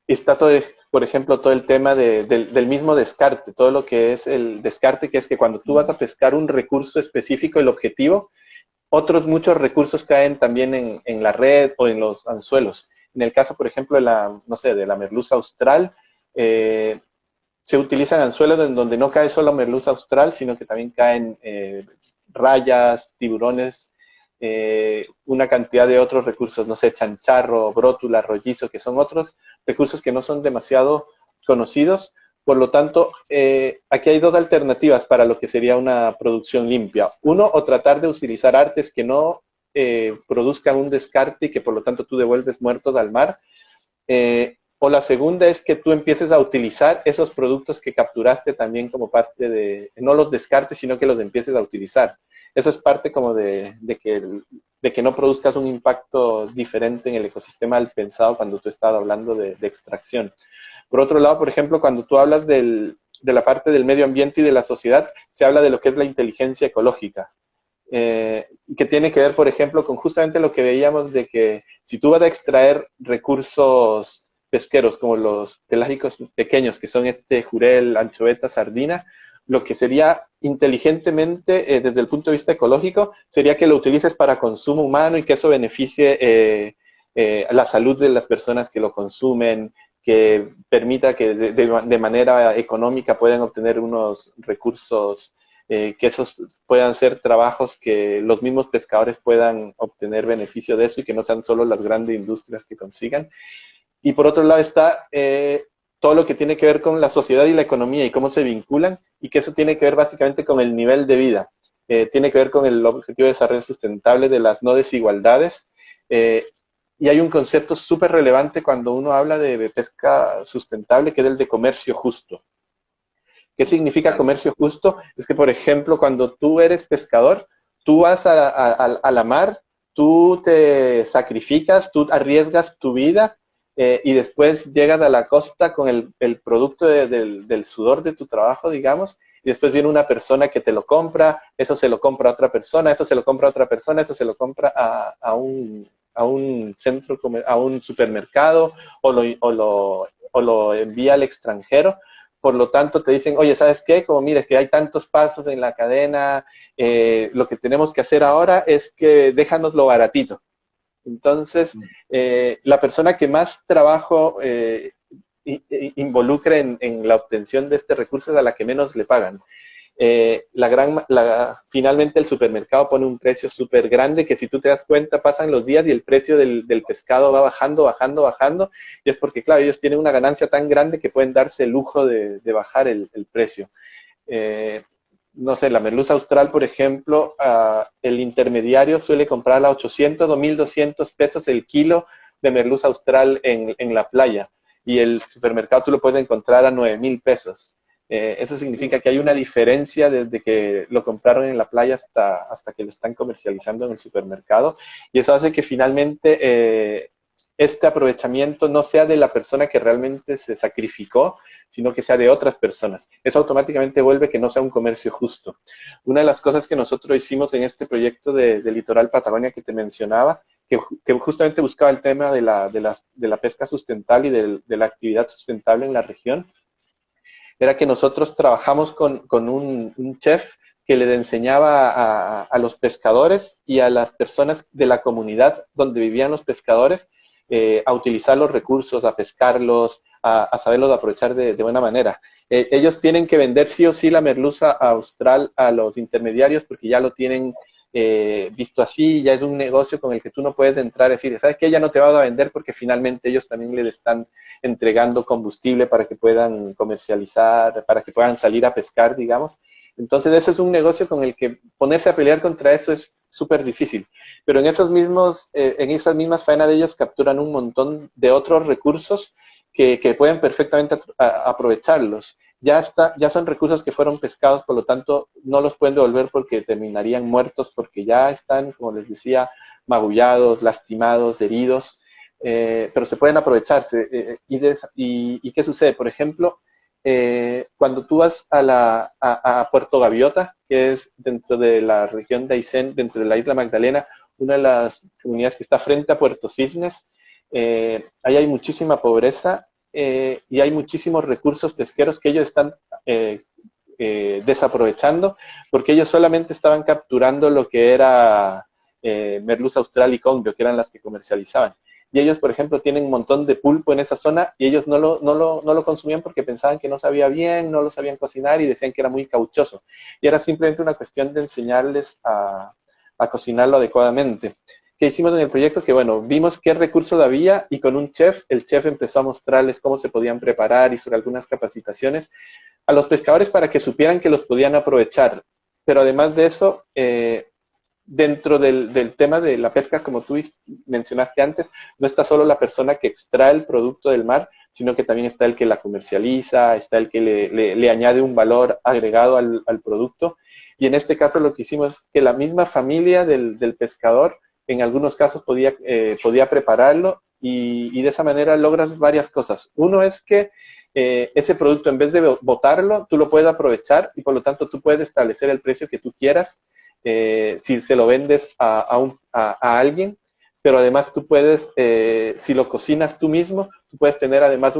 Está todo, por ejemplo, todo el tema del mismo descarte, todo lo que es el descarte, que es que cuando tú vas a pescar un recurso específico, el objetivo, otros muchos recursos caen también en la red o en los anzuelos. En el caso, por ejemplo, no sé, de la merluza austral, se utilizan anzuelos en donde no cae solo merluza austral, sino que también caen rayas, tiburones, una cantidad de otros recursos, no sé, chancharro, brótula, rollizo, que son otros recursos que no son demasiado conocidos. Por lo tanto, aquí hay dos alternativas para lo que sería una producción limpia. Uno, o tratar de utilizar artes que no produzcan un descarte y que por lo tanto tú devuelves muertos al mar. O la segunda es que tú empieces a utilizar esos productos que capturaste también como parte no los descartes, sino que los empieces a utilizar. Eso es parte como de que no produzcas un impacto diferente en el ecosistema al pensado cuando tú estás hablando de extracción. Por otro lado, por ejemplo, cuando tú hablas de la parte del medio ambiente y de la sociedad, se habla de lo que es la inteligencia ecológica, que tiene que ver, por ejemplo, con justamente lo que veíamos de que si tú vas a extraer recursos pesqueros como los pelágicos pequeños, que son jurel, anchoveta, sardina, lo que sería inteligentemente, desde el punto de vista ecológico, sería que lo utilices para consumo humano y que eso beneficie la salud de las personas que lo consumen, que permita que de manera económica puedan obtener unos recursos, que esos puedan ser trabajos que los mismos pescadores puedan obtener beneficio de eso y que no sean solo las grandes industrias que consigan. Y por otro lado está todo lo que tiene que ver con la sociedad y la economía y cómo se vinculan, y que eso tiene que ver básicamente con el nivel de vida. Tiene que ver con el objetivo de desarrollo sustentable de las no desigualdades. Y hay un concepto súper relevante cuando uno habla de pesca sustentable, que es el de comercio justo. ¿Qué significa comercio justo? Es que, por ejemplo, cuando tú eres pescador, tú vas a la mar, tú te sacrificas, tú arriesgas tu vida, y después llegas a la costa con el producto del sudor de tu trabajo, digamos, y después viene una persona que te lo compra, eso se lo compra a otra persona, eso se lo compra a otra persona, eso se lo compra a un centro, a un supermercado, o lo envía al extranjero. Por lo tanto, te dicen, oye, ¿sabes qué? Como mires que hay tantos pasos en la cadena, lo que tenemos que hacer ahora es que déjanoslo baratito. Entonces, la persona que más trabajo involucra en la obtención de este recurso es a la que menos le pagan. Finalmente el supermercado pone un precio súper grande que, si tú te das cuenta, pasan los días y el precio del pescado va bajando, bajando, bajando, y es porque, claro, ellos tienen una ganancia tan grande que pueden darse el lujo de bajar el precio. No sé, la merluza austral, por ejemplo, el intermediario suele comprarla a 800 o 1,200 pesos el kilo de merluza austral en la playa, y el supermercado tú lo puedes encontrar a 9,000 pesos. Eso significa que hay una diferencia desde que lo compraron en la playa hasta que lo están comercializando en el supermercado, y eso hace que finalmente este aprovechamiento no sea de la persona que realmente se sacrificó, sino que sea de otras personas. Eso automáticamente vuelve que no sea un comercio justo. Una de las cosas que nosotros hicimos en este proyecto de Litoral Patagonia que te mencionaba, que justamente buscaba el tema de la pesca sustentable y de la actividad sustentable en la región, era que nosotros trabajamos con un chef que le enseñaba a los pescadores y a las personas de la comunidad donde vivían los pescadores a utilizar los recursos, a pescarlos, a saberlos aprovechar de buena manera. Ellos tienen que vender sí o sí la merluza austral a los intermediarios porque ya lo tienen visto así, ya es un negocio con el que tú no puedes entrar y decir, ¿sabes qué? Ya no te van a vender porque finalmente ellos también le están entregando combustible para que puedan comercializar, para que puedan salir a pescar, digamos. Entonces eso es un negocio con el que ponerse a pelear contra eso es súper difícil. Pero en esas mismas faenas de ellos capturan un montón de otros recursos que pueden perfectamente aprovecharlos. Ya son recursos que fueron pescados, por lo tanto no los pueden devolver porque terminarían muertos, porque ya están, como les decía, magullados, lastimados, heridos, pero se pueden aprovecharse. ¿Y qué sucede? Por ejemplo, cuando tú vas a Puerto Gaviota, que es dentro de la región de Aysén, dentro de la isla Magdalena, una de las comunidades que está frente a Puerto Cisnes, ahí hay muchísima pobreza y hay muchísimos recursos pesqueros que ellos están desaprovechando porque ellos solamente estaban capturando lo que era merluza austral y congrio, que eran las que comercializaban. Y ellos, por ejemplo, tienen un montón de pulpo en esa zona y ellos no lo consumían porque pensaban que no sabía bien, no lo sabían cocinar y decían que era muy cauchoso. Y era simplemente una cuestión de enseñarles a cocinarlo adecuadamente. ¿Qué hicimos en el proyecto? Que bueno, vimos qué recursos había y con un chef, el chef empezó a mostrarles cómo se podían preparar, hizo algunas capacitaciones a los pescadores para que supieran que los podían aprovechar. Pero además de eso, dentro del tema de la pesca, como tú mencionaste antes, no está solo la persona que extrae el producto del mar, sino que también está el que la comercializa, está el que le añade un valor agregado al producto. Y en este caso lo que hicimos es que la misma familia del pescador, en algunos casos podía prepararlo y de esa manera logras varias cosas. Uno es que ese producto, en vez de botarlo, tú lo puedes aprovechar y por lo tanto tú puedes establecer el precio que tú quieras si se lo vendes a alguien, pero además tú puedes, si lo cocinas tú mismo, tú puedes tener además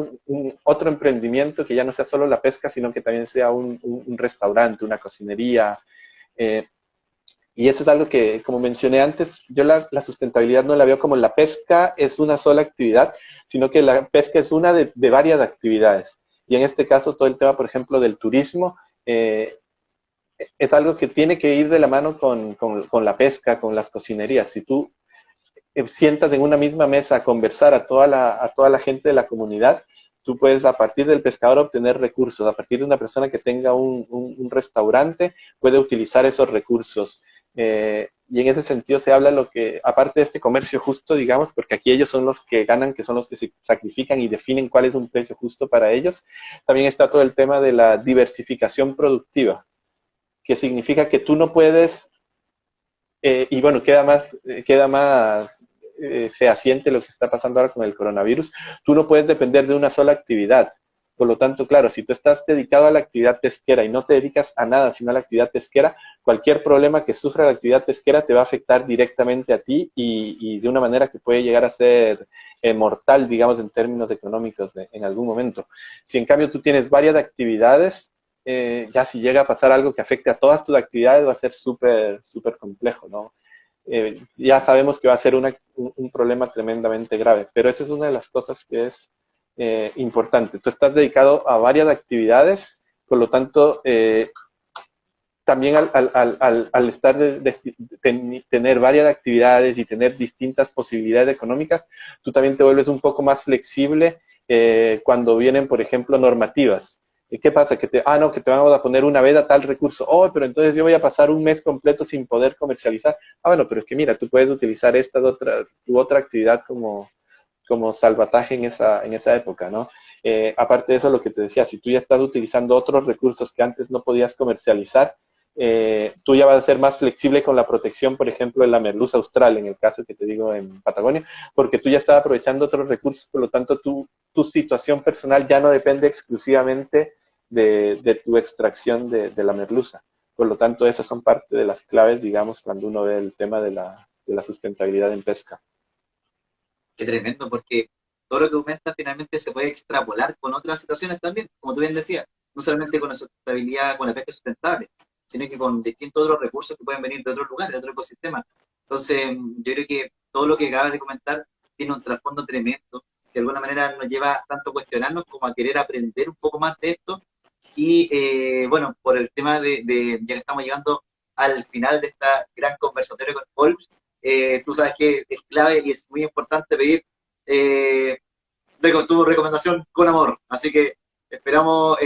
otro emprendimiento que ya no sea solo la pesca, sino que también sea un restaurante, una cocinería. Y eso es algo que, como mencioné antes, yo la sustentabilidad no la veo como la pesca es una sola actividad, sino que la pesca es una de varias actividades. Y en este caso, todo el tema, por ejemplo, del turismo, es algo que tiene que ir de la mano con la pesca, con las cocinerías. Si tú sientas en una misma mesa a conversar a toda la gente de la comunidad, tú puedes a partir del pescador obtener recursos. A partir de una persona que tenga un restaurante, puede utilizar esos recursos. Y en ese sentido se habla lo que, aparte de este comercio justo, digamos, porque aquí ellos son los que ganan, que son los que se sacrifican y definen cuál es un precio justo para ellos, también está todo el tema de la diversificación productiva, que significa que tú no puedes, y bueno, queda más fehaciente lo que está pasando ahora con el coronavirus, tú no puedes depender de una sola actividad. Por lo tanto, claro, si tú estás dedicado a la actividad pesquera y no te dedicas a nada sino a la actividad pesquera, cualquier problema que sufra la actividad pesquera te va a afectar directamente a ti y de una manera que puede llegar a ser mortal, digamos, en términos económicos en algún momento. Si en cambio tú tienes varias actividades, ya si llega a pasar algo que afecte a todas tus actividades va a ser súper, súper complejo, ¿no? Ya sabemos que va a ser un problema tremendamente grave, pero esa es una de las cosas que es importante. Tú estás dedicado a varias actividades, por lo tanto, también al estar tener varias actividades y tener distintas posibilidades económicas, tú también te vuelves un poco más flexible cuando vienen, por ejemplo, normativas. ¿Qué pasa? Que te van a poner una veda a tal recurso. Oh, pero entonces yo voy a pasar un mes completo sin poder comercializar. Bueno, pero es que mira, tú puedes utilizar tu otra actividad como salvataje en esa época, ¿no? Aparte de eso, lo que te decía, si tú ya estás utilizando otros recursos que antes no podías comercializar, tú ya vas a ser más flexible con la protección, por ejemplo, de la merluza austral, en el caso que te digo en Patagonia, porque tú ya estás aprovechando otros recursos, por lo tanto tu situación personal ya no depende exclusivamente de tu extracción de la merluza. Por lo tanto, esas son parte de las claves, digamos, cuando uno ve el tema de la sustentabilidad en pesca. Qué tremendo, porque todo lo que aumenta finalmente se puede extrapolar con otras situaciones también, como tú bien decías, no solamente con la sustentabilidad, con la pesca sustentable, sino que con distintos otros recursos que pueden venir de otros lugares, de otros ecosistemas. Entonces, yo creo que todo lo que acabas de comentar tiene un trasfondo tremendo, que de alguna manera nos lleva tanto a cuestionarnos como a querer aprender un poco más de esto. Y bueno, por el tema ya que estamos llegando al final de esta gran conversatoria con Paul, tú sabes que es clave y es muy importante pedir eh, tu recomendación con amor. Así que esperamos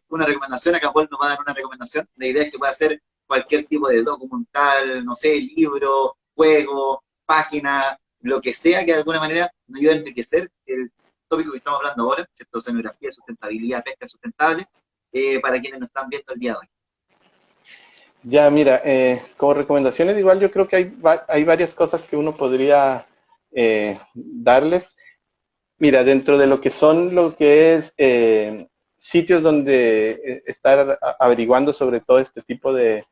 una recomendación. Acá Paul nos va a dar una recomendación. La idea es que pueda ser cualquier tipo de documental, no sé, libro, juego, página, lo que sea que de alguna manera nos ayude a enriquecer el tópico que estamos hablando ahora, ¿cierto? Oceanografía, sustentabilidad, pesca sustentable, para quienes nos están viendo el día de hoy. Ya, mira, como recomendaciones, igual yo creo que hay varias cosas que uno podría darles. Mira, dentro de lo que es sitios donde estar averiguando sobre todo este tipo de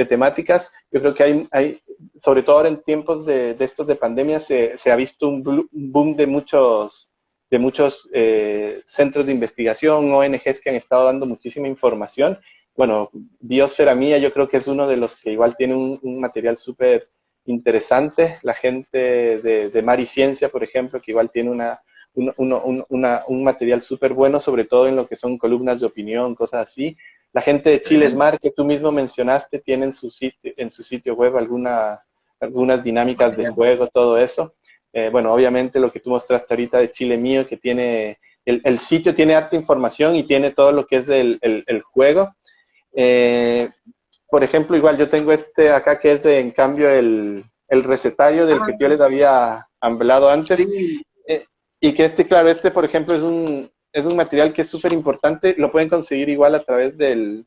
temáticas, yo creo que sobre todo ahora en tiempos de estos de pandemia, se ha visto un boom de muchos centros de investigación, ONGs que han estado dando muchísima información. Bueno, Biosfera Mía yo creo que es uno de los que igual tiene un material súper interesante. La gente de Mar y Ciencia, por ejemplo, que igual tiene un material súper bueno, sobre todo en lo que son columnas de opinión, cosas así. La gente de Chiles Mar, que tú mismo mencionaste, tiene en su sitio web algunas dinámicas de juego, todo eso. Bueno, obviamente lo que tú mostraste ahorita de Chile Mío, que tiene, el sitio tiene harta información y tiene todo lo que es el juego. Por ejemplo, igual yo tengo este acá que es en cambio el recetario del que yo les había hablado antes. Sí. Y que claro, por ejemplo es un material que es súper importante, lo pueden conseguir igual a través del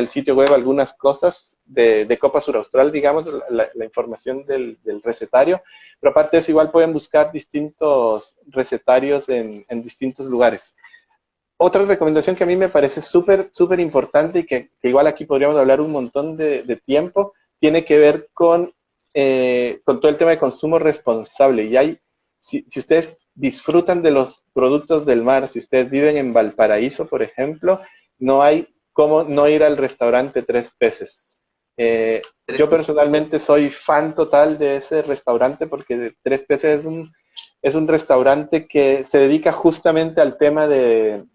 sitio web, algunas cosas de Copa Sur Austral, digamos, la información del recetario, pero aparte de eso igual pueden buscar distintos recetarios en distintos lugares. Otra recomendación que a mí me parece súper importante y que igual aquí podríamos hablar un montón de tiempo, tiene que ver con todo el tema de consumo responsable. Y si ustedes disfrutan de los productos del mar, si ustedes viven en Valparaíso, por ejemplo, no hay cómo no ir al restaurante Tres Peces. Yo personalmente soy fan total de ese restaurante porque Tres Peces es un restaurante que se dedica justamente al tema de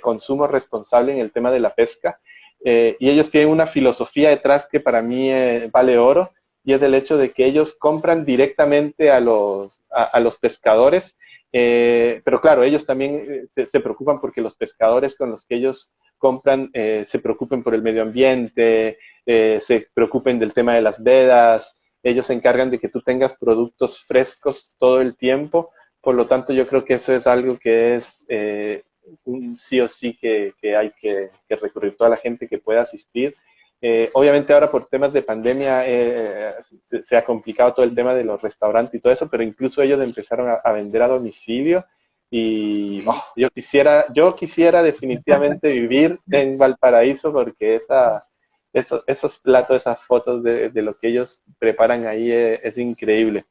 consumo responsable en el tema de la pesca, y ellos tienen una filosofía detrás que para mí vale oro, y es el hecho de que ellos compran directamente a los pescadores, pero claro, ellos también se preocupan porque los pescadores con los que ellos compran se preocupen por el medio ambiente, se preocupen del tema de las vedas, ellos se encargan de que tú tengas productos frescos todo el tiempo. Por lo tanto, yo creo que eso es algo que es un sí o sí que hay que recurrir toda la gente que pueda asistir. Obviamente ahora por temas de pandemia se ha complicado todo el tema de los restaurantes y todo eso, pero incluso ellos empezaron a vender a domicilio y yo quisiera definitivamente vivir en Valparaíso porque esos platos, esas fotos de lo que ellos preparan ahí es increíble.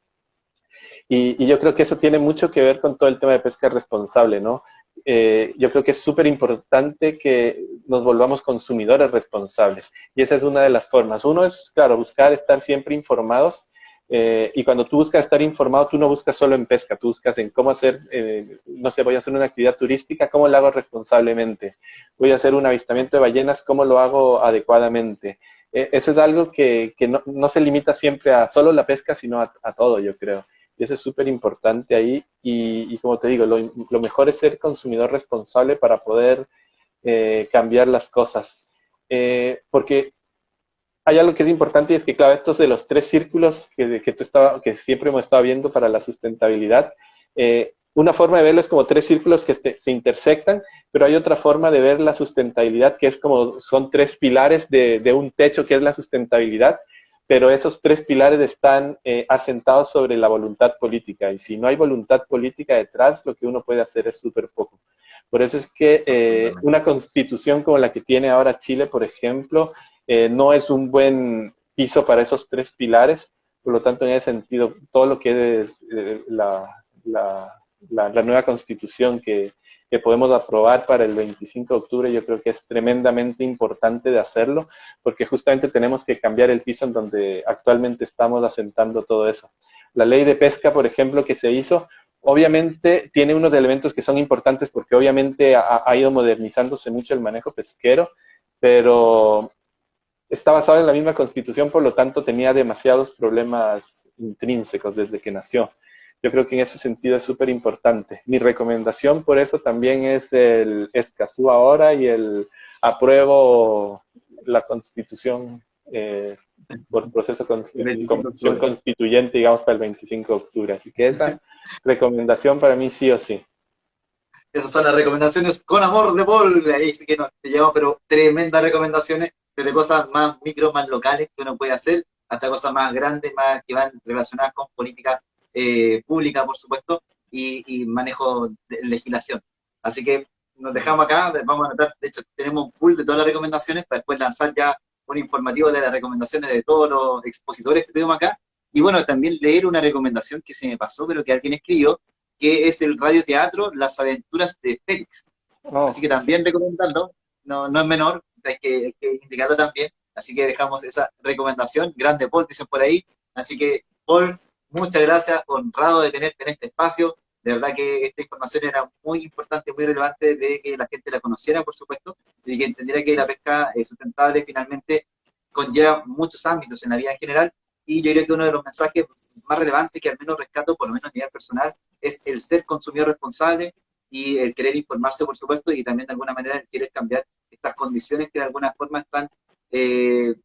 Y yo creo que eso tiene mucho que ver con todo el tema de pesca responsable, ¿no? Yo creo que es súper importante que nos volvamos consumidores responsables. Y esa es una de las formas. Uno es, claro, buscar estar siempre informados. Y cuando tú buscas estar informado, tú no buscas solo en pesca, tú buscas en cómo hacer, no sé, voy a hacer una actividad turística, ¿cómo lo hago responsablemente? Voy a hacer un avistamiento de ballenas, ¿cómo lo hago adecuadamente? Eso es algo que no se limita siempre a solo la pesca, sino a todo, yo creo. Y eso es súper importante ahí. Y como te digo, lo mejor es ser consumidor responsable para poder cambiar las cosas. Porque hay algo que es importante y es que, claro, estos de los 3 círculos que siempre hemos estado viendo para la sustentabilidad, una forma de verlo es como tres círculos que se intersectan, pero hay otra forma de ver la sustentabilidad que es como son tres pilares de un techo que es la sustentabilidad, pero esos tres pilares están asentados sobre la voluntad política, y si no hay voluntad política detrás, lo que uno puede hacer es súper poco. Por eso es que una constitución como la que tiene ahora Chile, por ejemplo, no es un buen piso para esos tres pilares. Por lo tanto, en ese sentido, todo lo que es la nueva constitución que podemos aprobar para el 25 de octubre, yo creo que es tremendamente importante de hacerlo, porque justamente tenemos que cambiar el piso en donde actualmente estamos asentando todo eso. La ley de pesca, por ejemplo, que se hizo, obviamente tiene unos elementos que son importantes porque obviamente ha ido modernizándose mucho el manejo pesquero, pero está basado en la misma constitución, por lo tanto tenía demasiados problemas intrínsecos desde que nació. Yo creo que en ese sentido es súper importante. Mi recomendación por eso también es el Escazú ahora y el apruebo la constitución por proceso constitución constituyente, digamos, para el 25 de octubre. Así que esa recomendación para mí sí o sí. Esas son las recomendaciones con amor de Paul. Ahí sí que nos te llevamos, pero tremendas recomendaciones, desde cosas más micro, más locales que uno puede hacer, hasta cosas más grandes, más que van relacionadas con política pública, por supuesto, y manejo de legislación. Así que nos dejamos acá, vamos a anotar, de hecho tenemos un pool de todas las recomendaciones para después lanzar ya un informativo de las recomendaciones de todos los expositores que tenemos acá. Y bueno, también leer una recomendación que se me pasó, pero que alguien escribió, que es el radioteatro Las Aventuras de Félix. Oh. Así que también recomendarlo, no es menor, hay que indicarlo también. Así que dejamos esa recomendación. Grande Paul, dicen por ahí. Así que, Paul, muchas gracias, honrado de tenerte en este espacio. De verdad que esta información era muy importante, muy relevante de que la gente la conociera, por supuesto, y que entendiera que la pesca sustentable finalmente conlleva muchos ámbitos en la vida en general. Y yo creo que uno de los mensajes más relevantes que al menos rescato, por lo menos a nivel personal, es el ser consumidor responsable y el querer informarse, por supuesto, y también de alguna manera el querer cambiar estas condiciones que de alguna forma están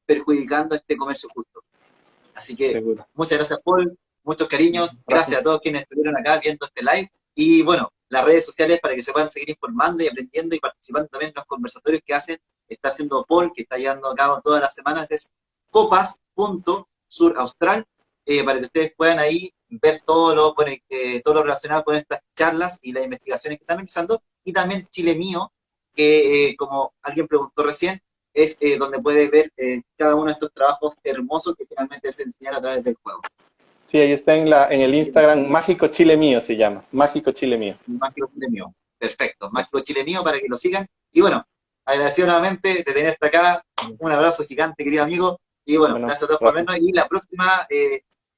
perjudicando este comercio justo. Así que Seguro. muchas gracias, Paul, muchos cariños, gracias a todos quienes estuvieron acá viendo este live, y bueno, las redes sociales para que se puedan seguir informando y aprendiendo y participando también en los conversatorios que está haciendo Paul, que está llevando a cabo todas las semanas, es copas.suraustral, para que ustedes puedan ahí ver todo lo relacionado con estas charlas y las investigaciones que están realizando, y también Chile Mío, que como alguien preguntó recién, es donde puede ver cada uno de estos trabajos hermosos que finalmente es enseñar a través del juego. Sí, ahí está en el Instagram, Mágico Chile Mío se llama, Mágico Chile Mío. Mágico Chile Mío, perfecto, Mágico Chile Mío para que lo sigan. Y bueno, agradecido nuevamente de tenerte acá, un abrazo gigante, querido amigo, y bueno, gracias a todos por vernos, y la próxima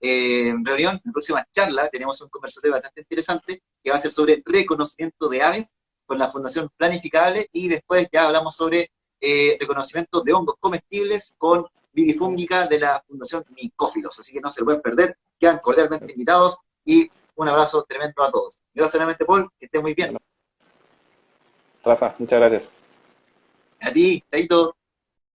reunión, la próxima charla, tenemos un conversatorio bastante interesante que va a ser sobre reconocimiento de aves con la Fundación Planificable, y después ya hablamos sobre reconocimiento de hongos comestibles con Vidifúngica de la Fundación Micófilos. Así que no se lo pueden perder, quedan cordialmente invitados, y un abrazo tremendo a todos. Gracias nuevamente, Paul, que esté muy bien. Rafa, muchas gracias. A ti, chaito.